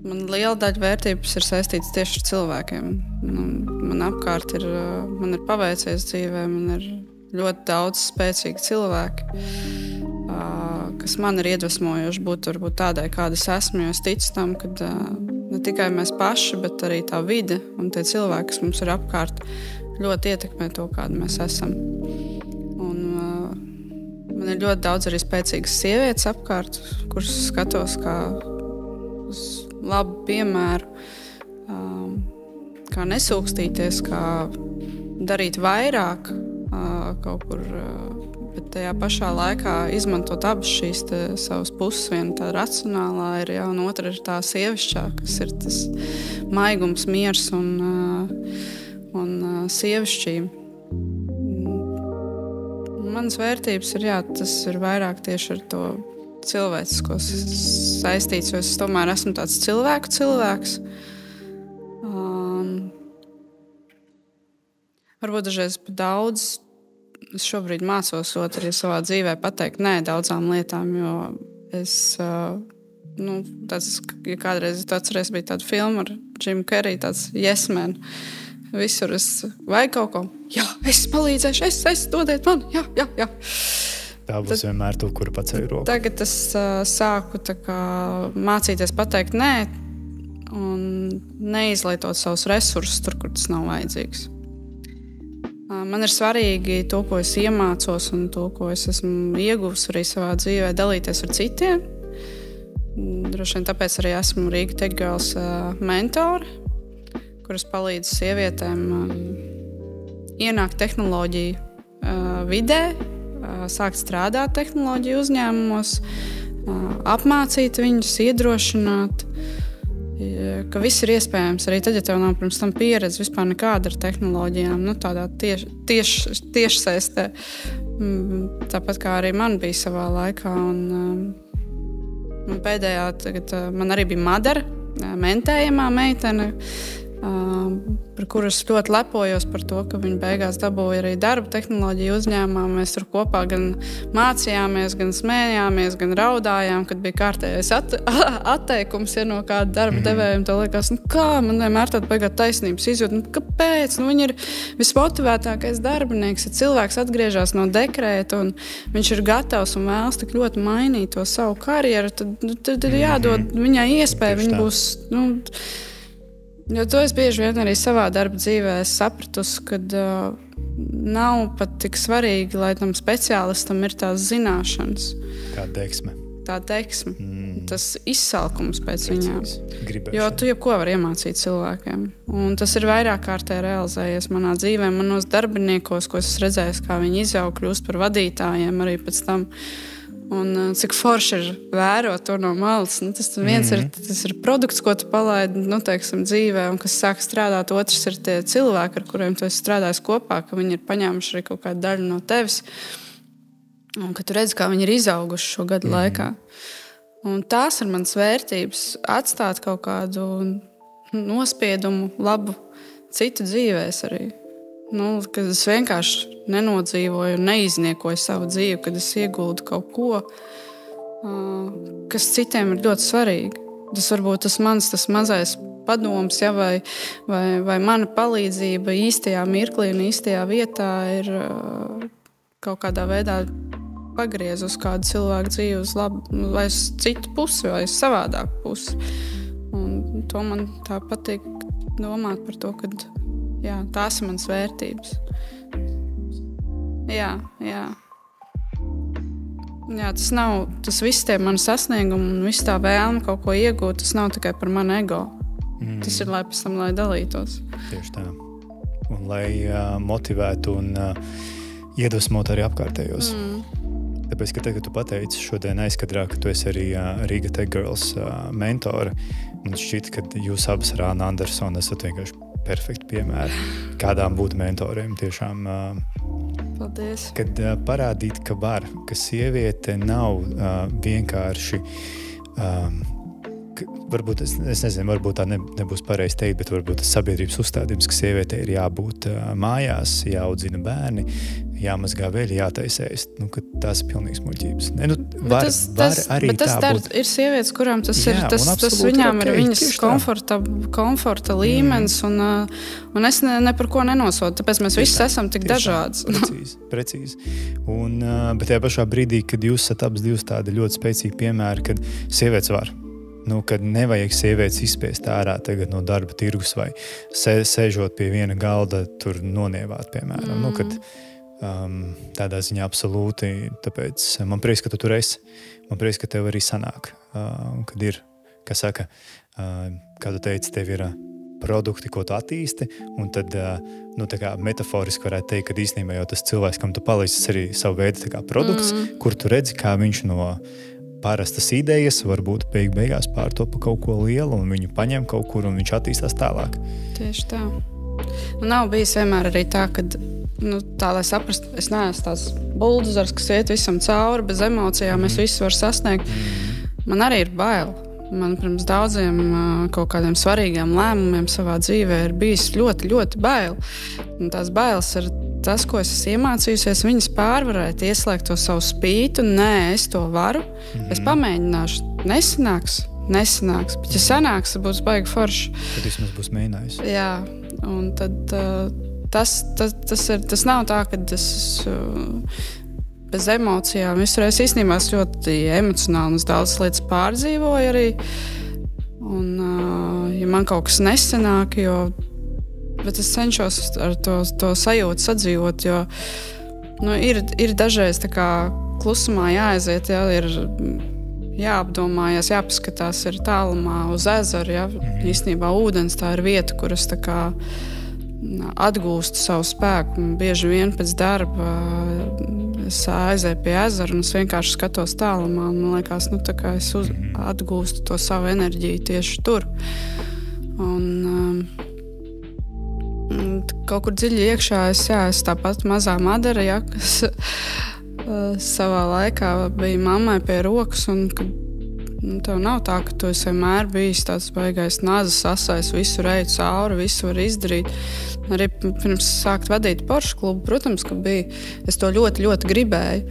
Man liela daļa vērtības ir saistītas tieši ar cilvēkiem. Man apkārt man ir paveicies dzīvē, man ir ļoti daudz spēcīgi cilvēki, kas man ir iedvesmojuši būt varbūt tādai, kāda es esmu, jo es ticu tam, ka ne tikai mēs paši, bet arī tā vide un tie cilvēki, kas mums ir apkārt, ļoti ietekmē to, kāda mēs esam. Un man ir ļoti daudz arī spēcīgas sievietes apkārt, kuras skatos kā uz labu piemēru, kā nesūkstīties, kā darīt vairāk kaut kur, bet tajā pašā laikā izmantot abas šīs savas puses. Viena tā racionālā ir, un otra ir tā sievišķā, kas ir tas maigums, miers un sievišķība. Manas vērtības ir, tas ir vairāk tieši ar to cilvēciskos saistīts, jo es tomēr esmu tāds cilvēks. Varbūt dažreiz daudz, es šobrīd mācos arī savā dzīvē pateikt nē daudzām lietām, jo es, ja kādreiz tu atceries, bija tāda filma ar Jimu Carrey, tāds yes man. Visur es vajag kaut ko, es palīdzēšu, es dodiet man, jā. Tā būs vienmēr tu, kuru paceļ roku. Tagad es sāku mācīties pateikt nē un neizlietot savus resursus tur, kur tas nav vajadzīgs. Man ir svarīgi to, ko es iemācos un to, ko es esmu ieguvusi arī savā dzīvē, dalīties ar citiem. Droši vien tāpēc arī esmu Riga Tech Girls mentori, kuras palīdz sievietēm ienākt tehnoloģiju vidē, sākt strādāt tehnoloģiju uzņēmumos, apmācīt viņus, iedrošināt, ka viss ir iespējams. Arī tad, ja tev nav pirms tam pieredze vispār nekāda ar tehnoloģijām, nu, tādā tiešsaistē. Tāpat kā arī man bija savā laikā. Un pēdējā tagad man arī bija Madara, mentējamā meitene, par kuru es ļoti lepojos par to, ka viņa beigās dabūja arī darbu tehnoloģiju uzņēmumā. Mēs tur kopā gan mācījāmies, gan smējāmies, gan raudājām, kad bija kārtējais atteikums no kāda darba devējuma. To liekas, kā man vienmēr tāda beigā taisnības izjūta. Kāpēc? Viņa ir vismotivētākais darbinieks. Ja cilvēks atgriežas no dekrēta un viņš ir gatavs un vēlas tik ļoti mainīt to savu karjeru, tad ir jādod viņai iespēju. Viņa būs... Jo to es bieži vien arī savā darba dzīvē sapratusi, ka nav pat tik svarīgi, lai tam speciālistam ir tās zināšanas. Kā deksme. Tā deksme. Tas izsalkums pēc viņām. Gribēšana. Jo tu jebko var iemācīt cilvēkiem. Un tas ir vairāk kārtē realizējies manā dzīvē, manos darbiniekos, ko es redzēju, kā viņi izaug, kļūst par vadītājiem arī pēc tam. Un cik forši ir vērot to no malas. Nu, tas ir produkts, ko tu palaidi dzīvē, un kas sāk strādāt. Otrs ir tie cilvēki, ar kuriem tu esi strādājis kopā, ka viņi ir paņēmuši arī kaut kādu daļu no tevis. Un ka tu redzi, kā viņi ir izauguši šo gadu laikā. Un tās ir manas vērtības. Atstāt kaut kādu nospiedumu, labu citu dzīvēs arī. Kad es vienkārši nenodzīvoju un neizniekoju savu dzīvi, kad es ieguldu kaut ko, kas citiem ir ļoti svarīgi. Tas varbūt tas mazais padoms, ja, vai mana palīdzība īstajā mirklī un īstajā vietā ir kaut kādā veidā pagriez uz kādu cilvēku dzīvi uz labu, vai uz citu pusi, vai uz savādāku pusi. Un to man tā patīk domāt par to, ka jā, tās ir manas vērtības. Jā. Jā, tas viss tie mani sasniegumi un viss tā vēlme kaut ko iegūt, tas nav tikai par manu ego. Tas ir, lai pēc tam, lai dalītos. Tieši tā. Un lai motivētu un iedvesmot arī apkārtējos. Tāpēc, ka tagad tu pateici šodien aizkadrā, ka tu esi arī Riga Tech Girls mentora. Man šķiet, ka jūs abas ar Ānu Andersonu esat vienkārši perfekti piemēri, kādām būt mentoriem tiešām. Paldies. Kad parādīt, ka var, ka sieviete nav vienkārši, varbūt, es nezinu, varbūt tā nebūs pareizi teikt, bet varbūt tas sabiedrības uzstādījums, ka sieviete ir jābūt mājās, jāaudzina bērni, jāmazgā veļi, jātaisējas. Tas ir pilnīgs muļķības. Var arī bet tas tā būt. Ir sievietes, kurām tas ir, tas viņām ir viņas komforta līmenis, un es ne par ko nenosodu, tāpēc mēs visi esam tik dažādas. Precīzi. Bet tajā pašā brīdī, kad jūs esat abas divas tādi ļoti spēcīgi piemēri, kad sievietes var. Kad nevajag sievietes izspiest ārā tagad no darba tirgus vai sēžot pie viena galda tur nonievāt, piemēram. Kad tādā ziņā absolūti, tāpēc man prieks, ka tu tur esi. Man prieks, ka tev arī sanāk. Kad ir, kā saka, kā tu teici, tev ir produkti, ko tu attīsti, un tad, tā kā metaforiski varētu teikt, ka īstenībā jau tas cilvēks, kam tu palīdzi, tas arī savu veidu tā kā produkts, kur tu redzi, kā viņš no parastas idejas varbūt beigās pārtopa kaut ko lielu, un viņu paņem kaut kur, un viņš attīstās tālāk. Tieši tā. Nav bijis vienmēr arī tā, kad tā, lai saprastu, es neesmu tās buldozers, kas iet visam cauri, bez emocijām, es visu varu sasniegt. Man arī ir bail. Man pirms daudziem kaut kādiem svarīgiem lēmumiem savā dzīvē ir bijis ļoti, ļoti bail. Un tās bailes ir tas, ko es esmu iemācījusies, viņas pārvarēt, ieslēgt to savu spītu. Nē, es to varu. Es pamēģināšu. Nesanāks. Bet ja sanāks, tad būs baigi forši. Tad vismaz būs mēģinājis. Jā, un tad tas nav tā, ka es bez emocijām visreiz īstenībā es ļoti emocionāli un daudz lietas pārdzīvoju arī. Un, ja man kaut kas nesanāk, bet es cenšos ar to sajūtu sadzīvot, jo ir dažreiz tā kā klusumā jāaiziet, ir jāapdomājas, jāpaskatās ir tālumā uz ezeru. Ja? Īstenībā ūdens tā ir vieta, kur es tā kā atgūstu savu spēku. Bieži vien pēc darba es aizēju pie ezera un es vienkārši skatos tālumā. Man liekas, tā kā es atgūstu to savu enerģiju tieši tur. Un kaut kur dziļi iekšā es tāpat mazā Madara, kas savā laikā bija mammai pie rokas. Un, tev nav tā, ka tu esi vienmēr bijis tāds baigais nazas asais, visu reitu cauri, visu var izdarīt. Arī pirms sākt vadīt Porsche klubu, protams, ka bija. Es to ļoti, ļoti gribēju.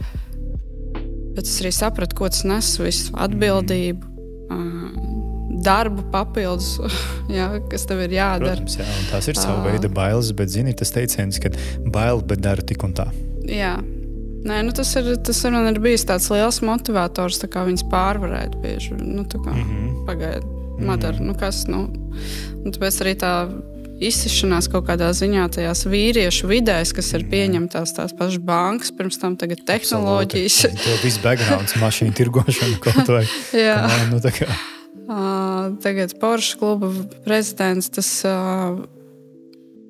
Bet es arī sapratu, ko tas nes visu atbildību, darbu papildus, kas tev ir jādara. Protams, un tās ir sava veida bailes, bet zini, tas teiciens, ka baili, bet dara tik un tā. Jā. Nē, tas man ir bijis tāds liels motivators, tā kā viņas pārvarēt bieži. Tā kā pagaid, Madara, kas, Un tāpēc arī tā izsišanās kaut kādā ziņā tajās vīriešu vidēs, kas ir pieņemtās tās pašas bankas, pirms tam tagad tehnoloģijas. To viss backgrounds, mašīnu tirgošana kaut vai. Jā. Tā kā. Tagad Porsche kluba prezidents,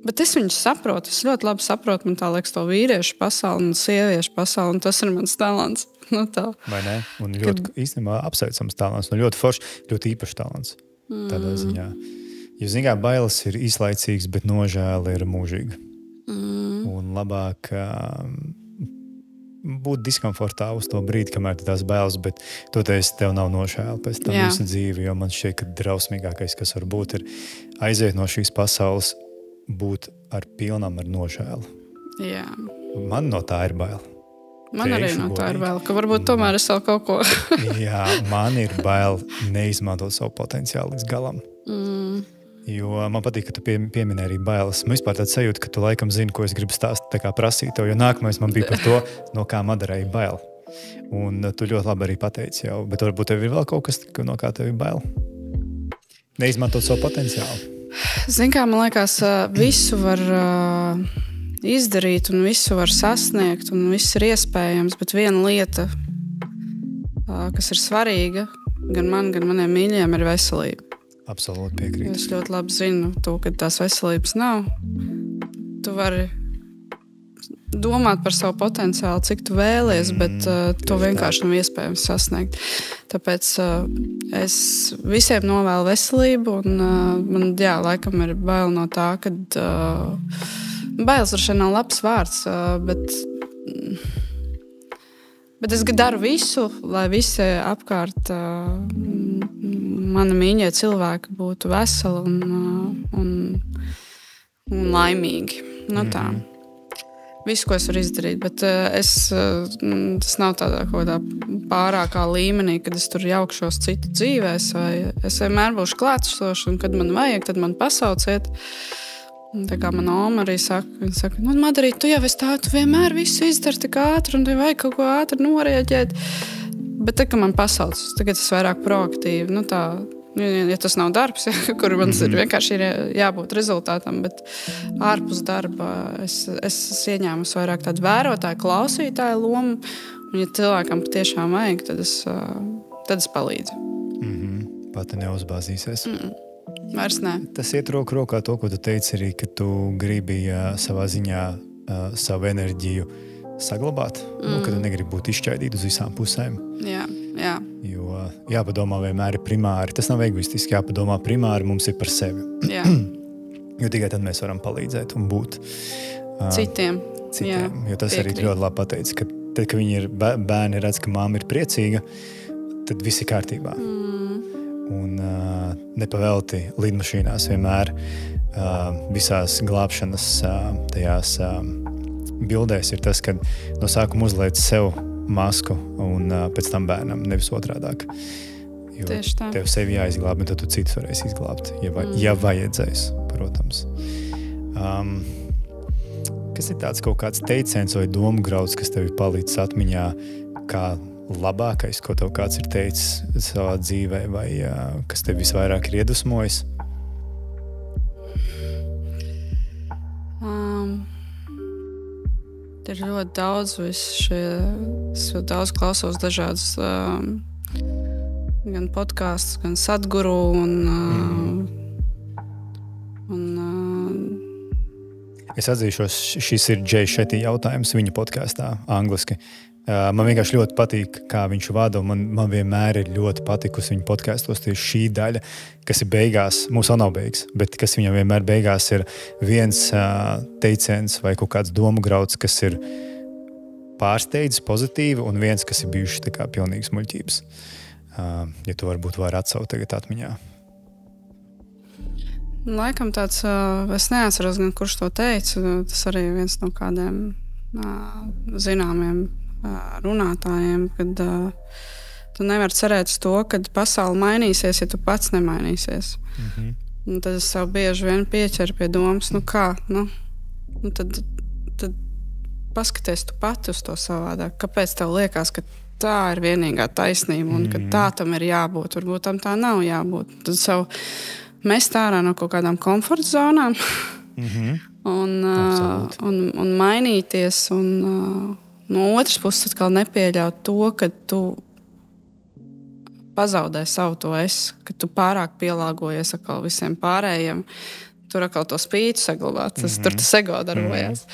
bet es viņus saprotu, es ļoti labi saprotu, man tā liekas to vīriešu pasauli un sieviešu pasauli, un tas ir mans talants. Vai ne? Un ļoti īstenībā apsveicams talants, un ļoti foršs, ļoti īpašs talants tādā ziņā. Jo, zin kā, bailes ir īslaicīgas, bet nožēla ir mūžīga. Un labāk būt diskomfortā uz to brīdi, kamēr tās bailes, bet toties tev nav nožēla pēc tam visu dzīvi, jo man šķiet, ka drausmīgākais, kas var būt, ir aiziet no šīs pasaules, būt pilnam ar nožēlu. Jā. Man no tā ir bail. Man arī no tā ir bail, ka varbūt tomēr es vēl kaut ko. Jā, man ir bail neizmantot savu potenciālu līdz galam. Jo man patīk, ka tu pieminēji arī bailes. Man vispār tāds sajūta, ka tu laikam zini, ko es gribu stāstīt, tā kā prasīt tev, jo nākamais man bija par to, no kā Madarai bail. Un tu ļoti labi arī pateici jau, bet varbūt tev ir vēl kaut kas, no kā tev ir bail? Neizmantot savu potenciālu. Zin kā, man liekas, visu var izdarīt un visu var sasniegt un viss ir iespējams, bet viena lieta, kas ir svarīga, gan man, gan maniem mīļiem, ir veselība. Absolūti piekrītu. Es ļoti labi zinu to, ka tās veselības nav. Tu vari domāt par savu potenciālu, cik tu vēlies, bet to vienkārši nav iespējams sasniegt. Tāpēc es visiem novēlu veselību, un man, laikam ir bail no tā, ka bailes droši nav labs vārds, bet es daru visu, lai visi apkārt mani mīļie cilvēki būtu veseli un laimīgi. Tā. Visu, ko es varu izdarīt, bet tas nav tādā kaut kādā pārākā līmenī, kad es tur jaukšos citu dzīvēs, vai es vienmēr būšu klātsoša, un kad man vajag, tad man pasauciet. Tā kā mana oma arī saka, viņa saka, Madara, tu jau esi tā, tu vienmēr visu izdari tik ātri, un tev vajag kaut ko ātri norēģēt. Bet tā, ka man pasauc, tagad es vairāk proaktīvi, ja tas nav darbs, kur man ir vienkārši jābūt rezultātam, bet ārpus darba es ieņēmusi vairāk tādu vērotāju, klausītāju lomu, un ja cilvēkam patiešām vajag, tad es palīdzu. Pati neuzbāzīsies. Vairs nē. Tas iet roku rokā to, ko tu teici arī, ka tu gribi savā ziņā savu enerģiju saglabāt, ka tu negribi būt izšķaidīt uz visām pusēm. Jā. Jo jāpadomā vienmēr ir primāri. Tas nav egoistiski, jāpadomā primāri mums ir par sevi. Jā. Jo tikai tad mēs varam palīdzēt un būt citiem. Jā, jo tas arī ļoti labi pateica, ka tad, kad viņi ir bērni redz, ka mamma ir priecīga, tad viss ir kārtībā. Un nepavelti lidmašīnās vienmēr visās glābšanas tajās bildēs ir tas, kad no sākuma uzliec sev masku un pēc tam bērnam, nevis otrādāk. Jo tev sevi jāizglāb, un tad tu citus varēsi izglābt, ja vajadzēs, protams. Kas ir tāds kaut kāds teiciens vai domu grauds, kas tev ir palicis atmiņā, kā labākais, ko tev kāds ir teicis savā dzīvē, vai kas tev visvairāk ir iedvesmojis? Ir ļoti daudz es ļoti daudz klausos dažādas gan podkastus, gan Sadguru un Es atzīšos, šis ir Jay Shetty jautājums viņa podkastā angliski. Man vienkārši ļoti patīk, kā viņš vada, un man vienmēr ir ļoti patikusi viņa podkastos tieši šī daļa, kas ir beigās, mums vēl nav beigas, bet kas viņam vienmēr beigās ir viens teiciens vai kaut kāds domu grauds, kas ir pārsteidzis pozitīvi, un viens, kas ir bijuši tā kā pilnīgas muļķības. Ja tu varbūt vari atsaukt tagad atmiņā. Laikam tāds, es neatceros, gan kurš to teica, tas arī viens no kādiem zināmiem runātājiem, kad tu nevari cerēt uz to, ka pasaule mainīsies, ja tu pats nemainīsies. Un tad es sev bieži vien pieķeru pie domas, tad paskaties tu pati uz to savādāk. Kāpēc tev liekas, ka tā ir vienīgā taisnība un ka tā tam ir jābūt? Varbūt tam tā nav jābūt. Tad sev mest ārā no kaut kādām komforta zonām un mainīties un no otras puses atkal nepieļaut to, ka tu pazaudē savu to es, ka tu pārāk pielāgojies atkal visiem pārējiem. Tur atkal to spītu saglabāt, tur tas ego darbojas.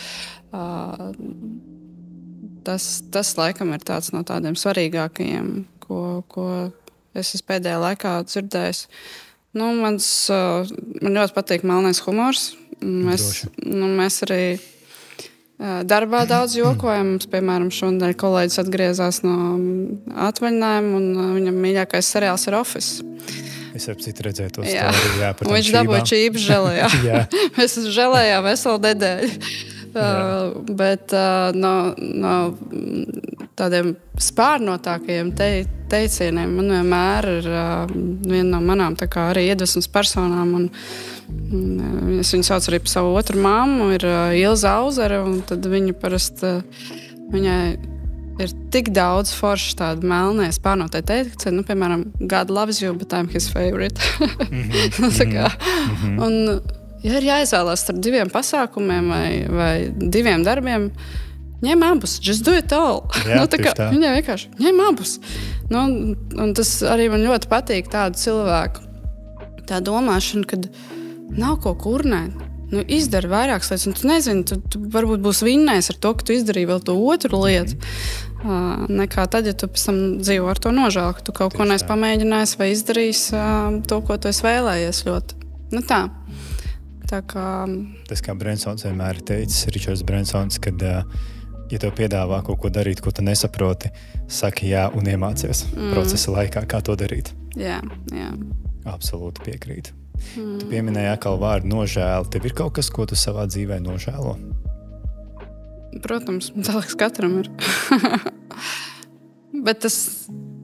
Tas laikam ir tāds no tādiem svarīgākajiem, ko es esmu pēdējā laikā dzirdējis. Man ļoti patīk melnais humors. Mēs arī darbā daudz jokojam. Mums, piemēram, šodien kolēģis atgriezās no atvaļinājuma, un viņam mīļākais seriāls ir Office. Es ap citu redzēju to stāstu. Viņš dabūja čības želejā. Mēs želējā veselu nedēļu. Bet no tādiem spārnotākajiem teicieniem man vienmēr ir viena no manām tā kā arī iedvesmas personām. Un es viņu saucu arī par savu otru mammu, ir Ilza Auzere, un tad viņa parasti, viņai ir tik daudz forši tādi melnie spārnotāji teicieni, piemēram, God loves you, but I'm his favorite. Un ja ir jāizvēlās starp 2 pasākumiem vai 2 darbiem, ņem abus, just do it all. Jā, viņai vienkārši ņem abus. Un tas arī man ļoti patīk tādu cilvēku. Tā domāšana, kad nav ko kurnēt. Izdari vairākas lietas, un tu nezini, tu varbūt būs vinnējis ar to, ka tu izdarīji vēl to otru lietu. Nekā tad, ja tu pēc tam dzīvo ar to nožēlu, ka tu kaut ko neesi pamēģinājis vai izdarījis to, ko tu esi vēlējies ļoti. Tā. Tas, kā Brensons vienmēr ir teicis, Ričards Brensons, kad, ja tev piedāvā kaut ko darīt, ko tu nesaproti, saki jā un iemācies procesa laikā, kā to darīt. Jā. Absolūti piekrītu. Tu pieminēji atkal vārdu nožēla. Tev ir kaut kas, ko tu savā dzīvē nožēlo? Protams, tā liekas katram ir. Bet tas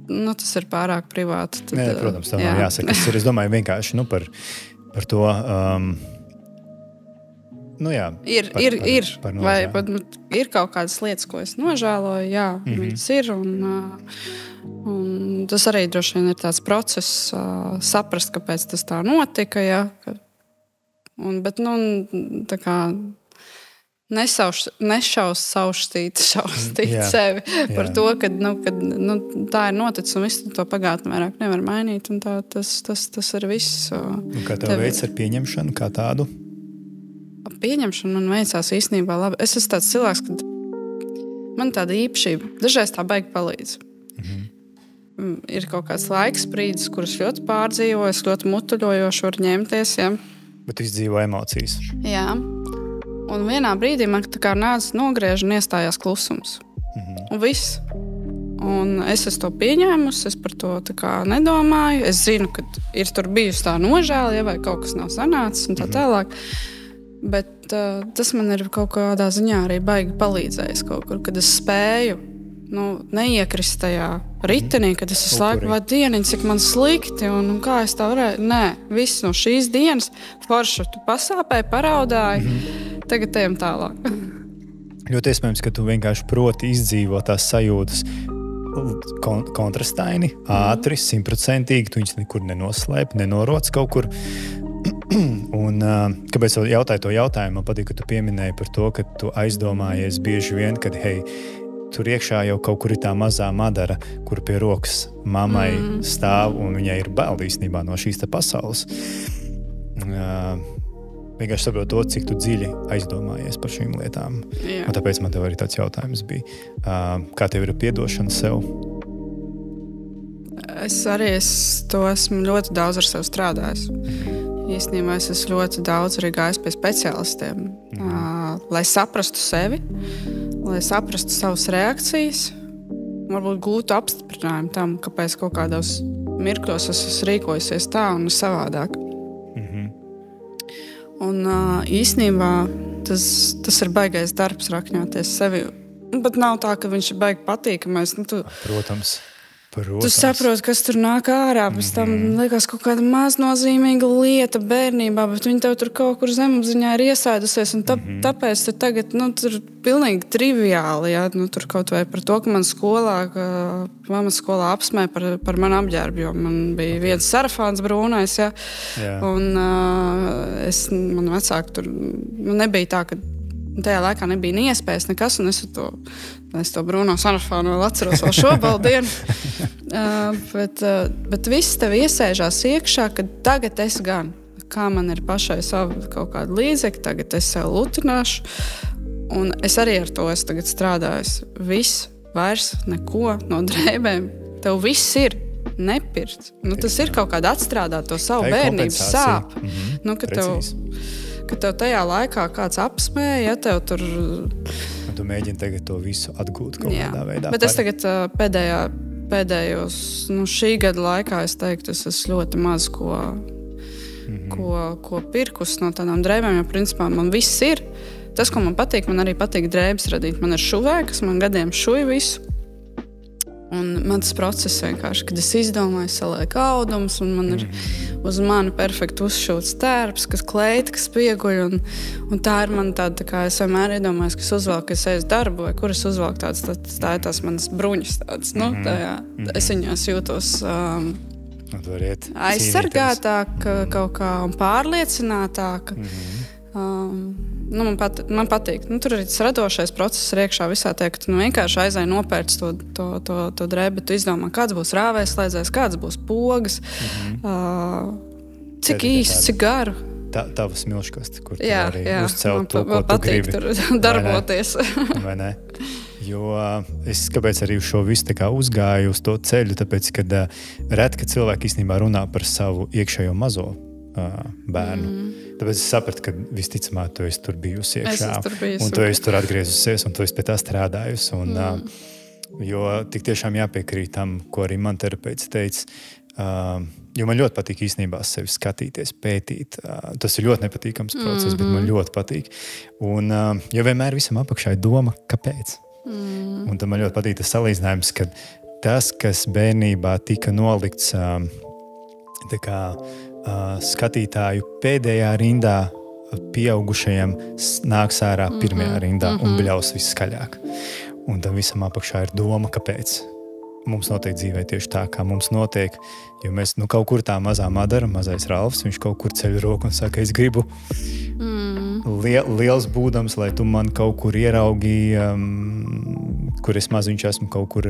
ir pārāk privāti. Nē, protams, tā nav jāsaka. Es domāju vienkārši par to... Ir kaut kādas lietas, ko es nožēloju, viņas ir, un tas arī droši vien ir tāds process, saprast, kāpēc tas tā notika, bet, tā kā šaustīt sevi par to, ka tā ir noticis un visu to pagātni vairāk nevar mainīt, un tas ir viss. Un kā tev veids ar pieņemšanu kā tādu? Pieņemšana man veicās īstenībā labi. Es esmu tāds cilvēks, ka man tāda īpašība. Dažreiz tā baigi palīdz. Ir kaut kāds laiks brīdis, kurus ļoti pārdzīvoju, es ļoti mutuļojoši varu ņemties. Ja? Bet izdzīvo emocijas. Jā. Un vienā brīdī man tā kā nāca nogriež un iestājās klusums. Un viss. Un es esmu to pieņēmusi, es par to tā kā nedomāju. Es zinu, ka ir tur bijusi tā nožēla, vai kaut kas nav sanācis un tā tālāk. Bet tas man ir kaut kādā ziņā arī baigi palīdzējis kaut kur, kad es spēju neiekrist tajā ritenī, kad es visu laiku vai dieniņ, cik man slikti un kā es tā varēju. Nē, viss no šīs dienas forši tu pasāpēji, paraudāji, tagad ejam tālāk. Ļoti iespējams, ka tu vienkārši proti izdzīvo tās sajūtas kontrastaini, ātri, 100%, tu viņus nekur nenoslēp, nenoroc kaut kur. Un kāpēc es jautāju to jautājumu, man patīk, ka tu pieminēji par to, ka tu aizdomājies bieži vien, kad tur iekšā jau kaut kur ir tā mazā Madara, kur pie rokas mammai stāv un viņai ir bail īstenībā no šīs te pasaules. vienkārši saprotu to, cik tu dziļi aizdomājies par šīm lietām. Jā. Un tāpēc man tev arī tāds jautājums bija. Kā tev ir piedošana sev? Es to esmu ļoti daudz ar sevi strādājis. Īstenībā es esmu ļoti daudz arī gājis pie speciālistiem, lai saprastu sevi, lai saprastu savas reakcijas, varbūt gūtu apstiprinājumu tam, kāpēc kaut kādos mirkļos es esmu rīkojusies tā un savādāk. Un īstenībā tas ir baigais darbs rakņoties sevi. Bet nav tā, ka viņš ir baigi patīkamais. Protams. Tu saproti, kas tur nāk ārā. Pēc tam liekas kaut kāda maznozīmīga lieta bērnībā, bet viņa tev tur kaut kur zemapziņā ir iesēdusies. Tāpēc tagad tur pilnīgi triviāli. Ja? Tur kaut vai par to, ka man skolā apsmē par manu apģērbu, jo man bija viens sarafāns brūnais. Ja? Un man vecāki tur nebija tā, ka tajā laikā nebija ne iespējas nekas, un es to brūno sarafānu vēl atceros vēl šobaldienu. Bet viss tev iesēžās iekšā, ka tagad es gan, kā man ir pašai savu kaut kādu līdzekļu, tagad es sev lutināšu, un es arī ar to esmu tagad strādājis. Viss, vairs neko no drēbēm. Tev viss ir nepirkt. Tas ir kaut kāda atstrādāt to savu bērnības sāpi. Ka tev tajā laikā kāds apsmēja, ja tev tur... Un tu mēģini tagad to visu atgūt kaut kādā veidā. Bet es tagad pēdējos, šī gada laikā es teiktu, es esmu ļoti maz ko pirkus no tādām drēbēm, jo principā man viss ir. Tas, ko man arī patīk drēbes radīt. Man ir šuvēja, kas man gadiem šuja visu. Un man tas process vienkārši, kad es izdomāju, salieku audumus, un man ir uz mani perfekti uzšūts tērps, kas kleita, kas spieguļ, un tā ir man tāda, kā es vienmēr iedomājos, ka es uzvelku, ka es eju uz darbu, vai kur es uzvelku tādas, tā ir tās manas bruņas tādas, es viņās jūtos aizsargātāk kaut kā un pārliecinātāk. Man patīk. Tur arī tas radošais process ir iekšā visā tiek, ka tu vienkārši aizēji nopērc to drēbi, bet tu izdomā, kāds būs rāvējs slēdzējs, kāds būs pogas, cik īsti, cik garu. Tavas milškasti, kur tu arī uzcelt to, ko tu gribi. Tur darboties. Vai ne? Jo es kāpēc arī uz šo visu tā kā uzgāju uz to ceļu, tāpēc, kad reti, ka cilvēki īstenībā runā par savu iekšējo mazo bērnu. Tāpēc es sapratu, ka visticamāk tu esi tur bijusi iekšā. Un tu esi tur atgriezusies, un tu esi pie tā strādājusi. Jo tik tiešām jāpiekrīt tam, ko arī man terapeits teica. Jo man ļoti patīk īstenībā sevi skatīties, pētīt. Tas ir ļoti nepatīkams process, bet man ļoti patīk. Un jo vienmēr visam apakšā ir doma, kāpēc. Un tad man ļoti patīk tas salīdzinājums, ka tas, kas bērnībā tika nolikts tā kā skatītāju pēdējā rindā, pieaugušajiem nāks ārā pirmajā rindā un bļaus viskaļāk. Un tam visam apakšā ir doma, kāpēc mums notiek dzīvē tieši tā, kā mums notiek. Jo mēs kaut kur tā mazā Madara, mazais Ralfs, viņš kaut kur ceļ roku un saka, es gribu liels būdams, lai tu man kaut kur ieraugi, kur es maziņš esmu kaut kur,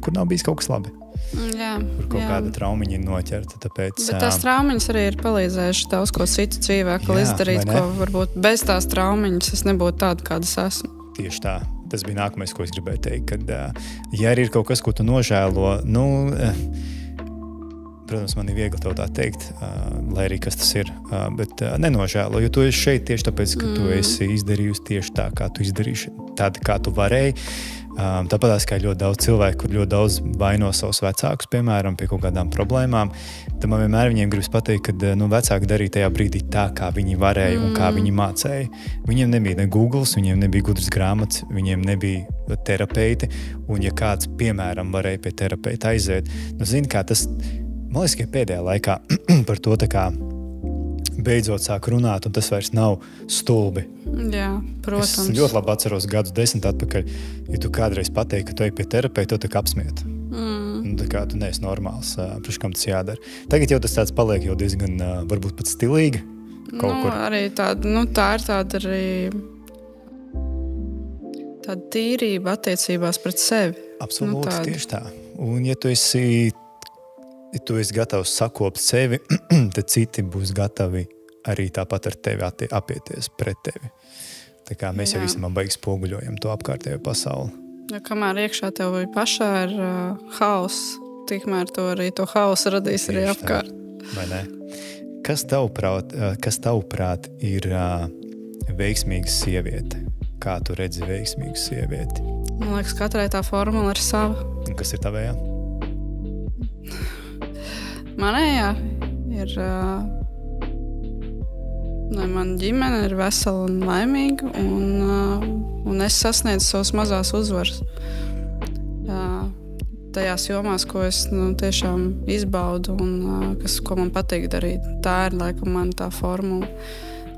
kur nav bijis kaut kas labi. Kur kaut kāda traumiņa ir noķerta. Tāpēc, bet tās traumiņas arī ir palīdzējušas daudz ko citu dzīvē, izdarīt, ko varbūt bez tās traumiņas es nebūtu tāda, kāda es esmu. Tieši tā. Tas bija nākamais, ko es gribēju teikt, kad, ja arī ir kaut kas, ko tu nožēlo, protams, man ir viegli tev tā teikt, lai arī kas tas ir, bet nenožēlo, jo tu esi šeit tieši tāpēc, ka tu esi izdarījusi tieši tā, kā tu izdarīši, tāda, kā tu varēji. Tāpatās, kā ļoti daudz cilvēku, kur ļoti daudz vaino savus vecākus, piemēram, pie kaut kādām problēmām, tad man vienmēr viņiem gribas pateikt, ka vecāki darīja tajā brīdī tā, kā viņi varēja un kā viņi mācēja. Viņiem nebija ne Googles, viņiem nebija gudras grāmatas, viņiem nebija terapeiti, un ja kāds, piemēram, varēja pie terapeita aiziet, zini, kā tas, man liekas, ka pēdējā laikā par to tā kā beidzot sāk runāt, un tas vairs nav stulbi. Jā, protams. Es ļoti labi atceros gadus 10 atpakaļ, ja tu kādreiz pateiksi, ka tu ej pie terapeita, to tā kā apsmiet. Tā kā tu neesi normāls, priekš kam tas jādara. Tagad jau tas tāds paliek jau diezgan, varbūt pat stilīgi kaut kur. Arī tāda, tā ir tāda arī tāda tīrība attiecībās pret sevi. Absolūti, tieši tā. Un ja tu esi gatavs sakopt sevi, tad citi būs gatavi arī tāpat ar tevi apieties pret tevi. Tā kā mēs jau visam baigi spoguļojam to apkārtējo pasauli. Ja, kamēr iekšā tev pašā ir hauss, tikmēr to hausu radīs arī apkārt. Vai ne? Kas tavuprāt ir veiksmīga sieviete? Kā tu redzi veiksmīgu sievieti? Man liekas, katrai tā formula ir sava. Un kas ir tavējā? Manējā ir... Man ģimene ir vesela un laimīga, un es sasniedzu savas mazās uzvaras. Tajās jomās, ko es tiešām izbaudu un ko man patīk darīt. Tā ir laikam man tā formula.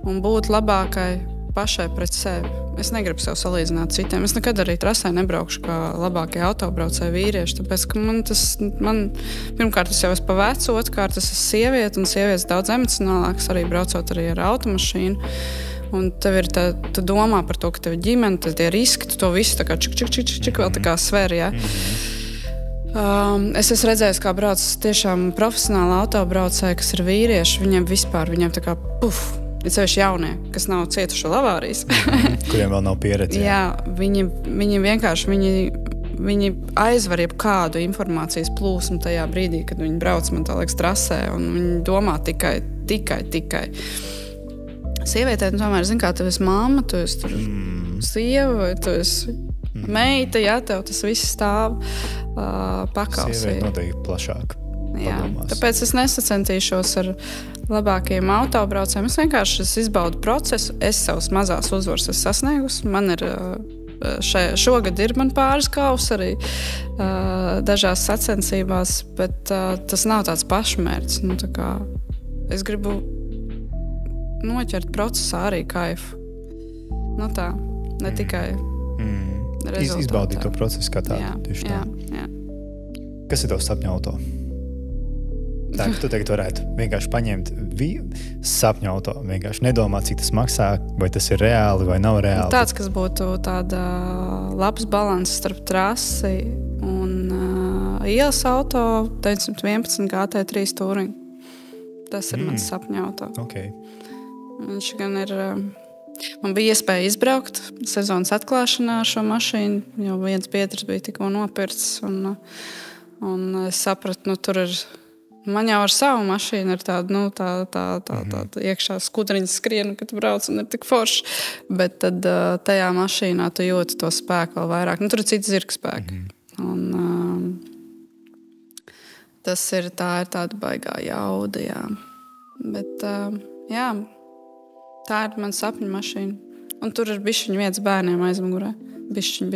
Un būt labākai pašai pret sevi. Es negribu sev salīdzināt citiem. Es nekad arī trasē nebraukšu kā labākie autobraucēji vīrieši, tāpēc, ka pirmkārt, es jau esmu pa vecu, otrkārt, es esmu sieviete, un sievietes daudz emocionālākas arī braucot arī ar automašīnu. Un tev ir tu domā par to, ka tev ir ģimene, tad tie riski, tu to visu tā kā čik vēl tā kā sver, ja? Es esmu redzējis, kā brauc tiešām profesionāli autobraucēji, kas ir vīrieši, viņiem tā kā ir sevišķi jaunie, kas nav cietuši avārijas. Kuriem vēl nav pieredze. Jā, viņi vienkārši viņi aizver jebkādu informācijas plūsmu tajā brīdī, kad viņi brauc, man tā liekas, trasē, un viņi domā tikai. Sievietē, tomēr, zin kā, tu esi mamma, tu esi tur sieva, vai tu esi meita, jā, tev tas viss stāv pakausī. Sieviete noteikti plašāk. Jā, padomās. tāpēc es nesacentīšos ar labākajiem autobraucējiem. Es vienkārši izbaudu procesu. Es savas mazās uzvaras esmu sasniegusi. Man ir šogad ir man pāris kausi arī dažās sacensībās, bet tas nav tāds pašmērķis. Es gribu noķert procesā arī kaifu. Tā, ne tikai rezultātā. Izbaudīt to procesu kā tādu. Jā. Kas ir tavs sapņu auto? Tā, ka tu tagad varētu vienkārši paņemt sapņu auto, vienkārši nedomāt, cik tas maksā, vai tas ir reāli vai nav reāli. Tāds, kas būtu tāda labs balanss starp trasi un ielas auto 911 GT3 Touring. Tas ir mans sapņu auto. Okay. Viņš gan ir... Man bija iespēja izbraukt sezonas atklāšanā ar šo mašīnu, jo viens biedrs bija tikko nopircis, un es sapratu, tur ir... Man jau ar savu mašīnu ir tāda iekšā skudriņa skriena, kad tu brauc un ir tik forši. Bet tad tajā mašīnā tu jūti to spēku vēl vairāk. Tur ir cits zirgspēki. Un tas ir tāda baigā jauda, jā. Bet, jā, tā ir man sapņu mašīna. Un tur ir bišķiņu vietas bērniem aizmugurē. Bišķiņ.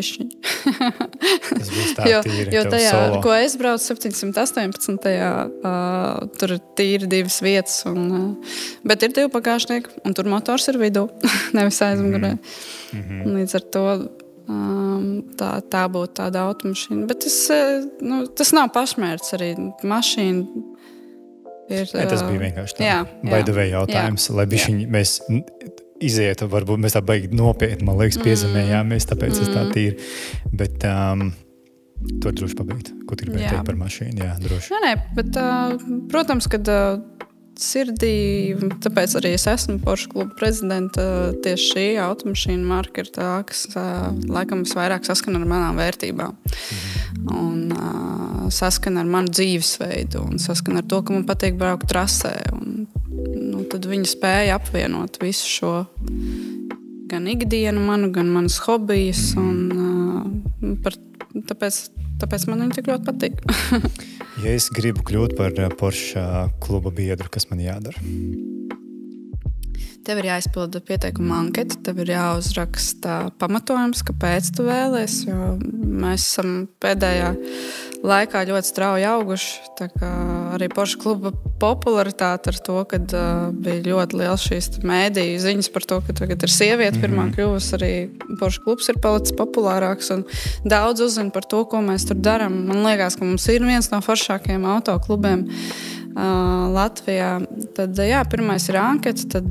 Tas būs tā tīri. Jo tajā, ko es braucu 718, tur ir tīri 2 vietas, bet ir 2 pagāžnieki, un tur motors ir vidū, nevis aizmugurē. Līdz ar to tā būtu tāda automašīna. Bet tas nav pašmērķis arī. Mašīna ir... Tas bija vienkārši tā. Jā. By the way jautājums, lai bišķiņ mēs... iziet, varbūt mēs tā baigi nopietni, man liekas, piezemējāmies, tāpēc es tā tīri. Bet to droši pabeigt. Ko tu gribēji teikt par mašīnu? Jā, droši. Nē, bet, protams, kad sirdī, tāpēc arī es esmu Porsche kluba prezidenta, tieši šī automašīna marka ir tā, kas laikam visvairāk saskana ar manām vērtībām. Un saskana ar manu dzīvesveidu, un saskana ar to, ka man patīk braukt trasē. Tad viņi spēja apvienot visu šo gan ikdienu manu, gan manas hobijas, un tāpēc man viņi tik ļoti patīk. Ja es gribu kļūt par Porsche kluba biedru, kas man jādara? Tev ir jāizpilda pieteikuma anketa, tev ir jāuzraksta pamatojums, kāpēc tu vēlies, jo mēs esam pēdējā laikā ļoti strauji auguši. Tā kā arī Porsche kluba popularitāte ar to, kad bija ļoti liels šīs mēdīju ziņas par to, ka tagad ir sieviete pirmā kļuvusi, arī Porsche klubs ir palicis populārāks un daudz uzzina par to, ko mēs tur daram. Man liekas, ka mums ir viens no foršākajiem autoklubiem Latvijā. Tad, jā, pirmais ir anketa,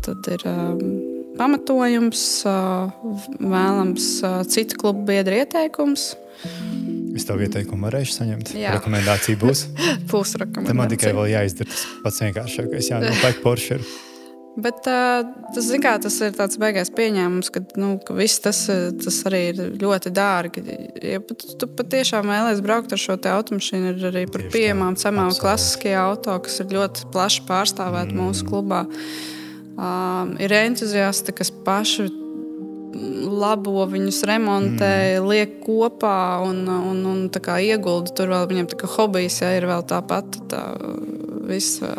tad ir pamatojums, vēlams citu klubu biedru ieteikums. Es tavu ieteikumu varēšu saņemt. Jā. Rekomendācija būs. Būs Te rekomendācija. man tikai vēl jāizdara tas pats vienkāršākais. Jā, nopērk Porsche. Bet tas, zin kā, tas ir tāds beigās pieņēmums, ka viss tas arī ir ļoti dārgi. Ja tu patiešām vēlies braukt ar šo te automašīnu, ir arī par pieejamām cenām klasiskie auto, kas ir ļoti plaši pārstāvēti mūsu klubā. Ir entuziasti, kas paši labo, viņus remontē, liek kopā un tā kā iegulda. Tur vēl viņiem tā kā hobijs, ja ir vēl tāpat tā visa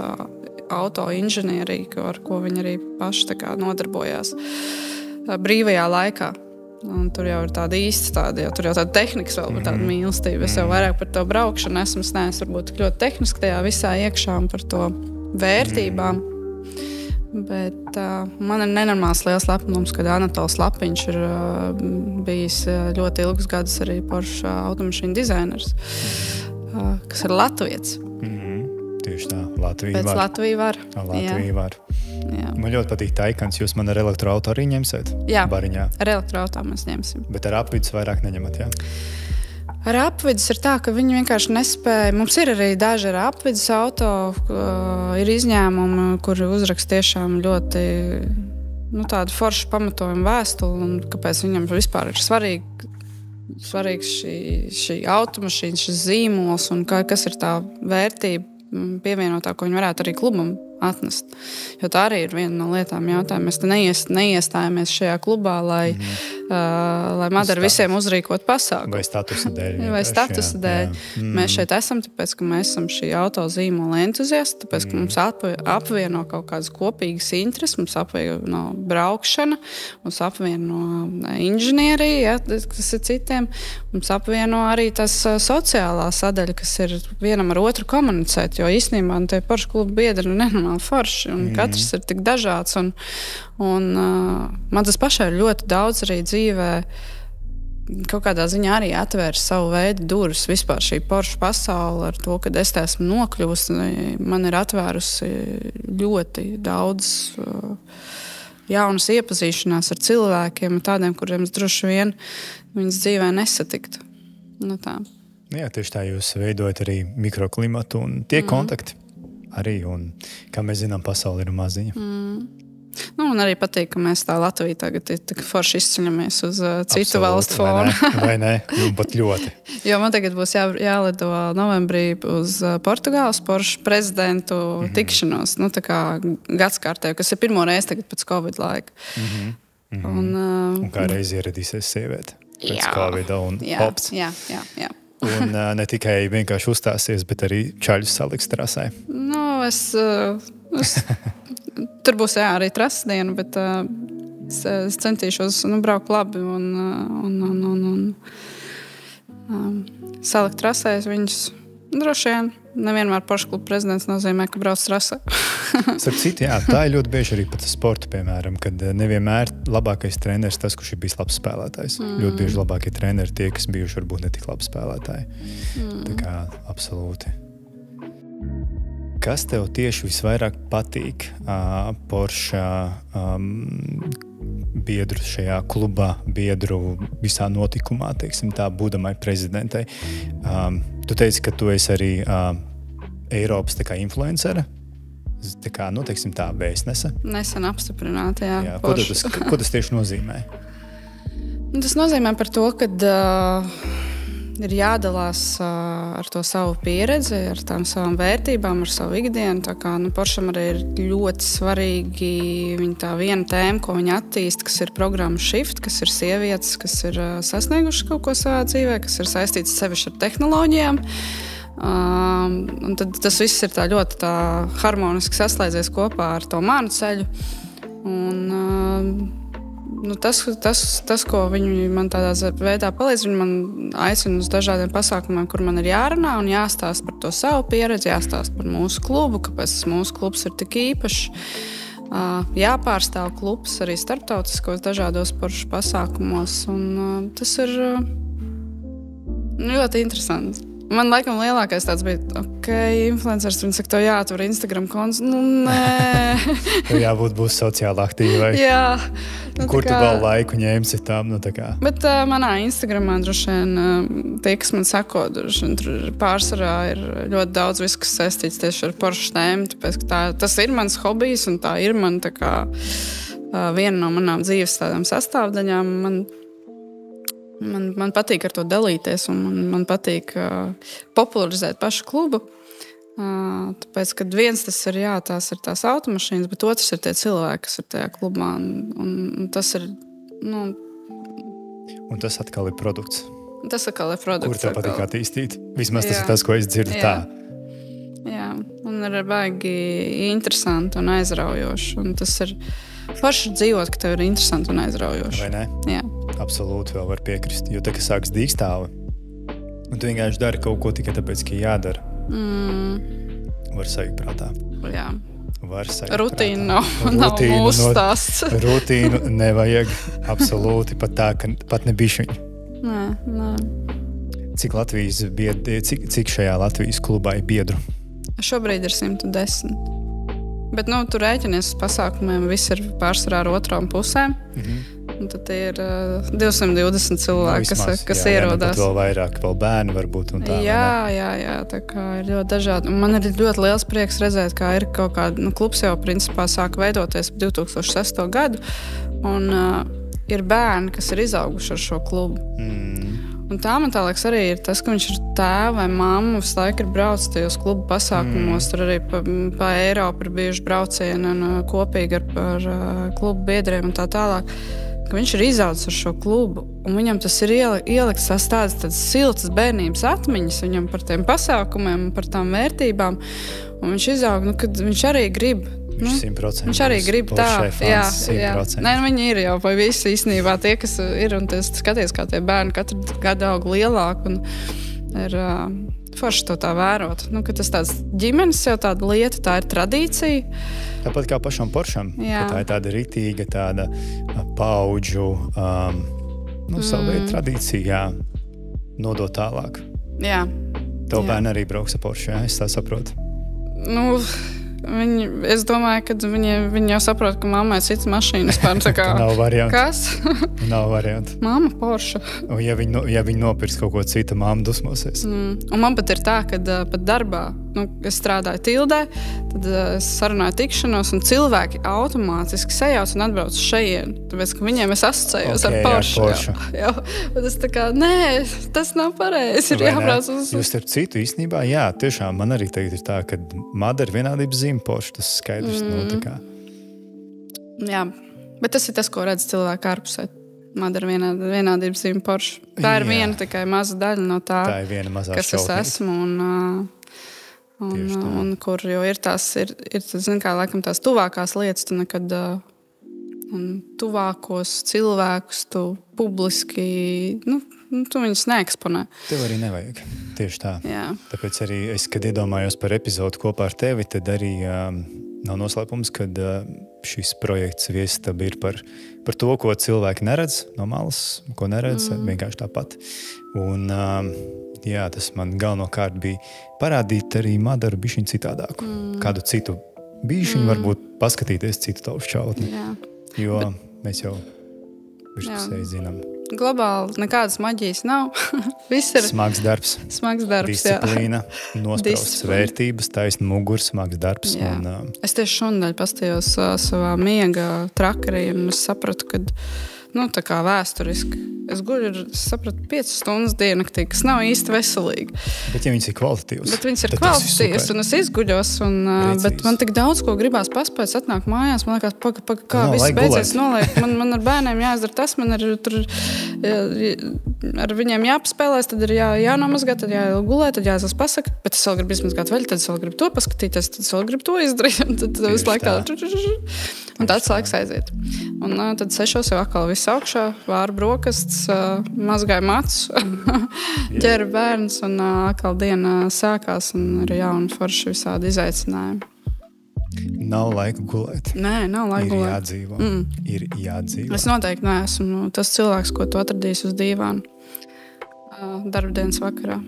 auto inženierija, ar ko viņi arī paši tā kā nodarbojās brīvajā laikā. Un tur jau ir tāda īsta tāda, tur jau tāda tehnikas vēl par tādu mīlestību. Es jau vairāk par to braukšanu esmu, es neesmu varbūt ļoti tehniski tajā visā iekšā un par to vērtībām. Bet man ir nenormāls liels lepnums, kad Anatols Lapiņš ir bijis ļoti ilgus gadus arī Porsche automašīnu dizainers, kas ir latvietis. Tieši tā, Latvija Pēc var. Latvija var. Latvija var. Jā. Man ļoti patīk Taikans, jūs man ar elektroauto arī ņemsiet? Jā, Bariņā. ar elektroautā mēs ņemsim. Bet ar apvidus vairāk neņemat, jā? Ar apvidus ir tā, ka viņi vienkārši nespēja. Mums ir arī daži ar apvidus auto, ir izņēmumi, kuri uzraksta tiešām ļoti tādu foršu pamatojumu vēstuli, un kāpēc viņam vispār ir svarīgs šī automašīna, šis zīmols, un kas ir tā vērtība pievienotā, ko viņi varētu arī klubam atnest. Jo tā arī ir viena no lietām jautājumiem. Mēs te neiestājāmies šajā klubā, lai Madara visiem uzrīkot pasākumu. Vai statusa dēļ. Vai statusa dēļ. Mēs šeit esam, tāpēc, ka mēs esam šī auto zīmola entuziasti, tāpēc, ka mums apvieno kaut kādas kopīgas intereses, mums apvieno braukšana, mums apvieno inženierija, kas ir citiem, mums apvieno arī tas sociālā sadaļa, kas ir vienam ar otru komunicēt, jo īstenībā tie Porsche klubu biedri ir nenormāli forši, un katrs ir tik dažāds, un man tas pašai ir ļoti daudz arī dzīvē kaut kādā ziņā arī atvērs savu veidu durvis vispār šī Porsche pasaule ar to, kad es te esmu nokļuvusi, man ir atvērusi ļoti daudz jaunas iepazīšanās ar cilvēkiem, tādiem, kuriem es droši vien viņas dzīvē nesatiktu. Tā. Jā, tieši tā jūs veidojat arī mikroklimatu un tie kontakti arī, un kā mēs zinām, pasaule ir maziņa. Un arī patīk, ka mēs tā Latvija tagad forši izceļamies uz citu valstu fonu. Vai ne? Pat ļoti. Jo man tagad būs jālido novembrī uz Portugāles Porsche prezidentu tikšanos, tā kā gadskārtēju, kas ir pirmo reizi tagad pēc Covid laika. Un kā reiz ieradīsies sieviete pēc Covida un hops. Jā. Un ne tikai vienkārši uzstāsies, bet arī čaļus saliks trasē. Tur būs arī trases diena, bet es centīšos braukt labi un salikt trasēs viņus. Droši vien nevienmēr Porsche kluba prezidents nozīmē, ka brauc trasē. Starp citu, jā, tā ir ļoti bieži arī pat sporta, piemēram, kad nevienmēr labākais treneris tas, kurš ir bijis labs spēlētājs. Ļoti bieži labākie treneri tie, kas bijuši varbūt ne tik labi spēlētāji. Tā kā absolūti. Kas tev tieši visvairāk patīk Porsche biedru šajā klubā, biedru visā notikumā, teiksim tā, būdamai prezidentei? Tu teici, ka tu esi arī Eiropas tā kā influencere, tā kā, teiksim tā, vēstnese. Nesen apstiprināta, jā. Ko tas tieši nozīmē? Tas nozīmē par to, ka ir jādalās ar to savu pieredzi, ar tām savām vērtībām, ar savu ikdienu. Tā kā Porscham arī ir ļoti svarīgi viņa tā viena tēma, ko viņa attīst, kas ir programma Shift, kas ir sievietes, kas ir sasniegušas kaut ko savā dzīvē, kas ir saistīts sevišķi ar tehnoloģijām. Un tad tas viss ir tā ļoti tā harmoniski saslēdzies kopā ar to manu ceļu. Un tas, ko viņi man tādā veidā palīdz, viņi man aicina uz dažādiem pasākumiem, kur man ir jārunā un jāstāst par to savu pieredzi, jāstāst par mūsu klubu, kāpēc mūsu klubs ir tik īpašs. Jāpārstāv klubs arī starptautiskos dažādos Porsche pasākumos. Un tas ir ļoti interesanti. Man laikam lielākais tāds bija, influenceris, viņi saka, tev jāatver Instagram konts. Nē. Tev jābūt būs sociāli aktīvai. Jā. Kur tu vēl laiku ņēmsi tam? Bet manā Instagramā droši vien tie, kas man sako, droši vien tur pārsvarā ir ļoti daudz viss, kas saistīts tieši ar Porsche tēmu, tāpēc, ka tas ir mans hobijs un tā ir man tā kā viena no manām dzīves tādām sastāvdaļām. Man patīk ar to dalīties, un man patīk popularizēt pašu klubu. Tāpēc, kad viens tas ir, tās ir tās automašīnas, bet otrs ir tie cilvēki, kas ir tajā klubā. Un tas ir, Un tas atkal ir produkts. Tas atkal ir produkts. Kur tev patīk attīstīt? Vismaz tas ir tas, ko es dzirdu tā. Jā, un ir baigi interesanti un aizraujoši. Un tas ir forši dzīvot, ka tev ir interesanti un aizraujoši. Vai ne? Jā. Absolūti vēl var piekrist. Jo tā, ka sāks dīkstāve, un tu vienkārši dari kaut ko tikai tāpēc, ka jādara. Var sajūt prātā. Jā. Var sajūt Rutīna nav mūsu stāsts. Rutīnu nevajag. Absolūti. Pat tā, ka pat ne bišķiņu. Nē. Cik šajā Latvijas klubā ir biedru? Šobrīd ir 110. Bet, tu rēķinies uz pasākumiem, viss ir pārsvarā ar otrām pusēm. Un tad ir 220 cilvēki, kas ierodās. Pat vēl vairāk, vēl bērni varbūt un tā. Jā, tā kā ir ļoti dažādi. Un man ir ļoti liels prieks redzēt, kā ir kaut kāda, klubs jau principā sāka veidoties 2006. gadu. Un ir bērni, kas ir izauguši ar šo klubu. Un tā man tā liekas arī ir tas, ka viņš ir tēva vai mamma, visu laiku ir braucis tajos klubu pasākumos, tur arī pa Eiropu ir bijuši braucieni un kopīgi ar klubu biedriem un tā tālāk. Ka viņš ir izaudzis ar šo klubu, un viņam tas ir ielikts tādas siltas bērnības atmiņas viņam par tiem pasākumiem un par tām vērtībām, un viņš izaug, kad viņš arī grib. Viņš arī grib tā. Jā. Nē, viņi ir jau vai visi īstenībā tie, kas ir, un tas skaties, kā tie bērni katru gadu aug lielāk, un ir forši to tā vērot. Ka tas tāds ģimenes jau tāda lieta, tā ir tradīcija. Tāpat kā pašam Poršam, ka tā ir tāda ritīga, tāda paudžu, savu veidu tradīcija, nodot tālāk. Jā. Tev bērni arī brauks ar Porsche, es tā saprotu. Es domāju, ka viņi jau saprot, ka mammai ir cits mašīnas. Nav variantu. Kas? Nav variantu. Mamma Porsche. Un ja viņi nopirks kaut ko citu, mamma dusmosies. Un man pat ir tā, ka pat darbā, es strādāju Tildē, tad es sarunāju tikšanos, un cilvēki automātiski sajauc un atbrauc šeit. Tāpēc, ka viņiem es asociējos ar Porsche. Jā. Bet es tā kā, nē, tas nav pareizi. Ir jābrauc uz... Jūs starp citu īstenībā, jā, tiešām man arī tagad ir tā, ka Madara vienādības zīme Porsche, tas skaidrs. Tā kā. Jā, bet tas ir tas, ko redz cilvēki ārpusē. Madara vienādības zīme Porsche. Tā ir viena tikai maza daļa no tā, kas es esmu. Un kur jau ir tās, zin kā, laikam tās tuvākās lietas, tu nekad tuvākos cilvēkus, tu publiski, tu viņus neeksponē. Tev arī nevajag, tieši tā. Jā. Tāpēc arī es, kad iedomājos par epizodu kopā ar tevi, tad arī nav noslēpums, kad šis projekts Viesistaba ir par to, ko cilvēki neredz no malas, ko neredz, vienkārši tāpat. Un tas man galvenokārt bija parādīt arī Madaru bišķiņu citādāku. Kādu citu bišķiņu varbūt paskatīties citu taušu čautni. Jo mēs jau vispusēji zinām. Globāli nekādas maģijas nav. Viss ir smags darbs. Disciplīna, nospraustas vērtības, taisna mugura, smags darbs. Es tieši šonadēļ pastījos savā miega trakarī, un es sapratu, ka tā kā vēsturiski. Es guļu, sapratu, 5 stundas diennaktī, kas nav īsti veselīgi. Bet ja viņas ir kvalitatīvas. Bet viņas ir kvalitatīvas, un es izguļos, bet man tik daudz, ko gribās paspēt, atnāk mājās, man liekas, kā viss beidzies noliek. Man ar bēniem jāizdara tas, man ir tur ar viņiem jāpaspēlēs, tad ir jānomazgā, tad jāgulē, tad jāsas pasaka, bet es vēl gribu izmazgāt veļu, tad es vēl gribu to paskatīties, tad es vēl gribu to izdarīt, un tad visu laiku tā. Un tāds laiks aiziet. Un tad 6 jau atkal viss augšā, vāra brokastis, mazgāja matus, ķēra bērns, un atkal diena sākās, un ir jauni forši visādi izaicinājumi. Nav laika gulēt. Nē, nav laika gulēt. Jādzīvo. Ir jādzīvo. Es noteikti neesmu tas cilvēks, ko tu atradīsi uz dīvāna darbdienas vakarā.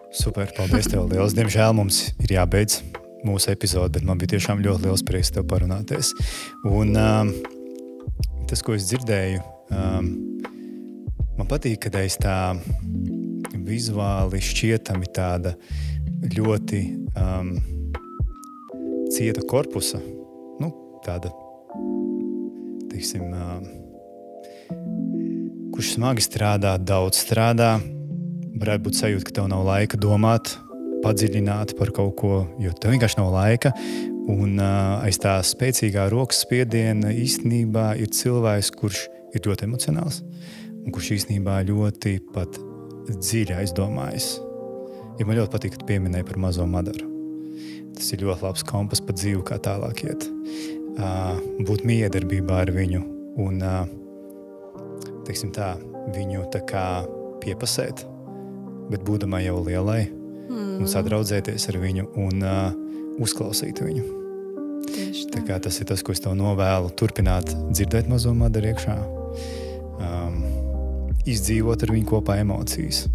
Super, paldies tev liels. Diemžēl mums ir jābeidz mūsu epizode, bet man bija tiešām ļoti liels prieks tev parunāties. Un tas, ko es dzirdēju, man patīk, kad aiz tā vizuāli šķietami tāda ļoti cieta korpusa, tāda, teiksim, kurš smagi strādā, daudz strādā, varētu būt sajūta, ka tev nav laika domāt, padziļināt par kaut ko, jo tev vienkārši nav laika. Un aiz tā spēcīgā rokas spiediena īstenībā ir cilvēks, kurš ir ļoti emocionāls un kurš īstenībā ļoti pat dziļi aizdomājas. Ja man ļoti patīk, ka tu pieminēji par mazo Madaru. Tas ir ļoti labs kompas pa dzīvi, kā tālāk iet. Būt miedarbībā ar viņu un, teiksim tā, viņu tā kā piepasēt, bet būdamā jau lielai un sadraudzēties ar viņu un uzklausīt viņu. Tieši tā. Tā kā tas ir tas, ko es tev novēlu, turpināt dzirdēt mazo Madaru iekšā, izdzīvot ar viņu kopā emocijas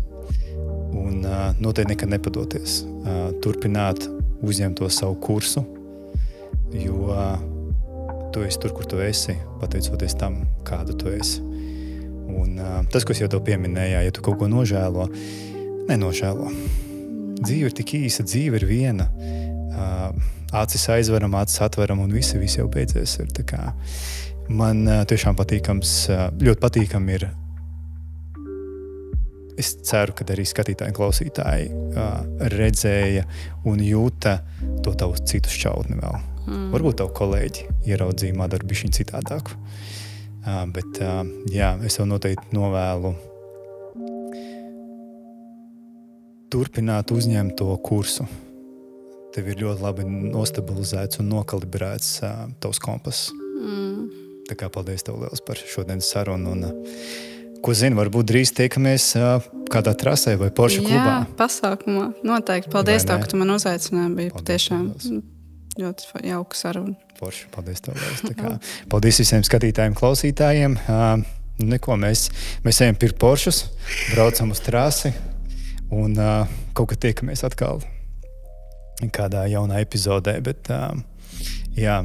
un noteikti nekad nepadoties. Turpināt uzņemt to savu kursu, jo tu esi tur, kur tu esi, pateicoties tam, kādu tu esi. Un tas, ko es jau tev pieminēju, ja tu kaut ko nožēlo, nenožēlo. Dzīve ir tik īsa, dzīve ir viena. Acis aizveram, acis atveram un visi jau beidzies. Ir, tā kā, man tiešām ļoti patīkam ir. Es ceru, ka arī skatītāji un klausītāji redzēja un jūta to tavu citu šķautni vēl. Varbūt tavu kolēģi ieraudzīja Madaru bišķiņu citādāku. Bet jā, es jau noteikti novēlu turpināt uzņemt to kursu. Tev ir ļoti labi nostabilizēts un nokalibrēts tavs kompass. Tā kā paldies tev liels par šodienas sarunu. Un, ko zinu, varbūt drīz tiekamies kādā trasē vai Porsche klubā. Jā, pasākumā. Noteikti. Paldies tev, ka tu man uzaicināji. Bija patiešām ļoti jauka saruna. Porsche, paldies tev liels. Tā kā, paldies visiem skatītājiem, klausītājiem. Neko, mēs ejam pirkt Porschus, braucam uz trasi un kaut kad tiekamies atkal kādā jaunā epizodē. Bet jā,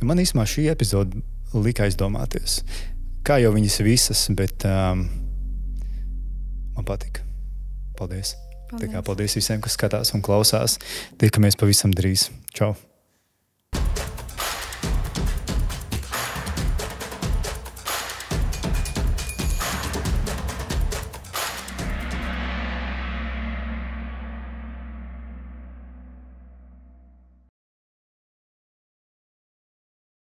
man īsumā šī epizode lika aizdomāties. Kā jau viņas visas, bet man patika. Paldies. Tā kā paldies visiem, kas skatās un klausās. Tiekamies pavisam drīz. Čau!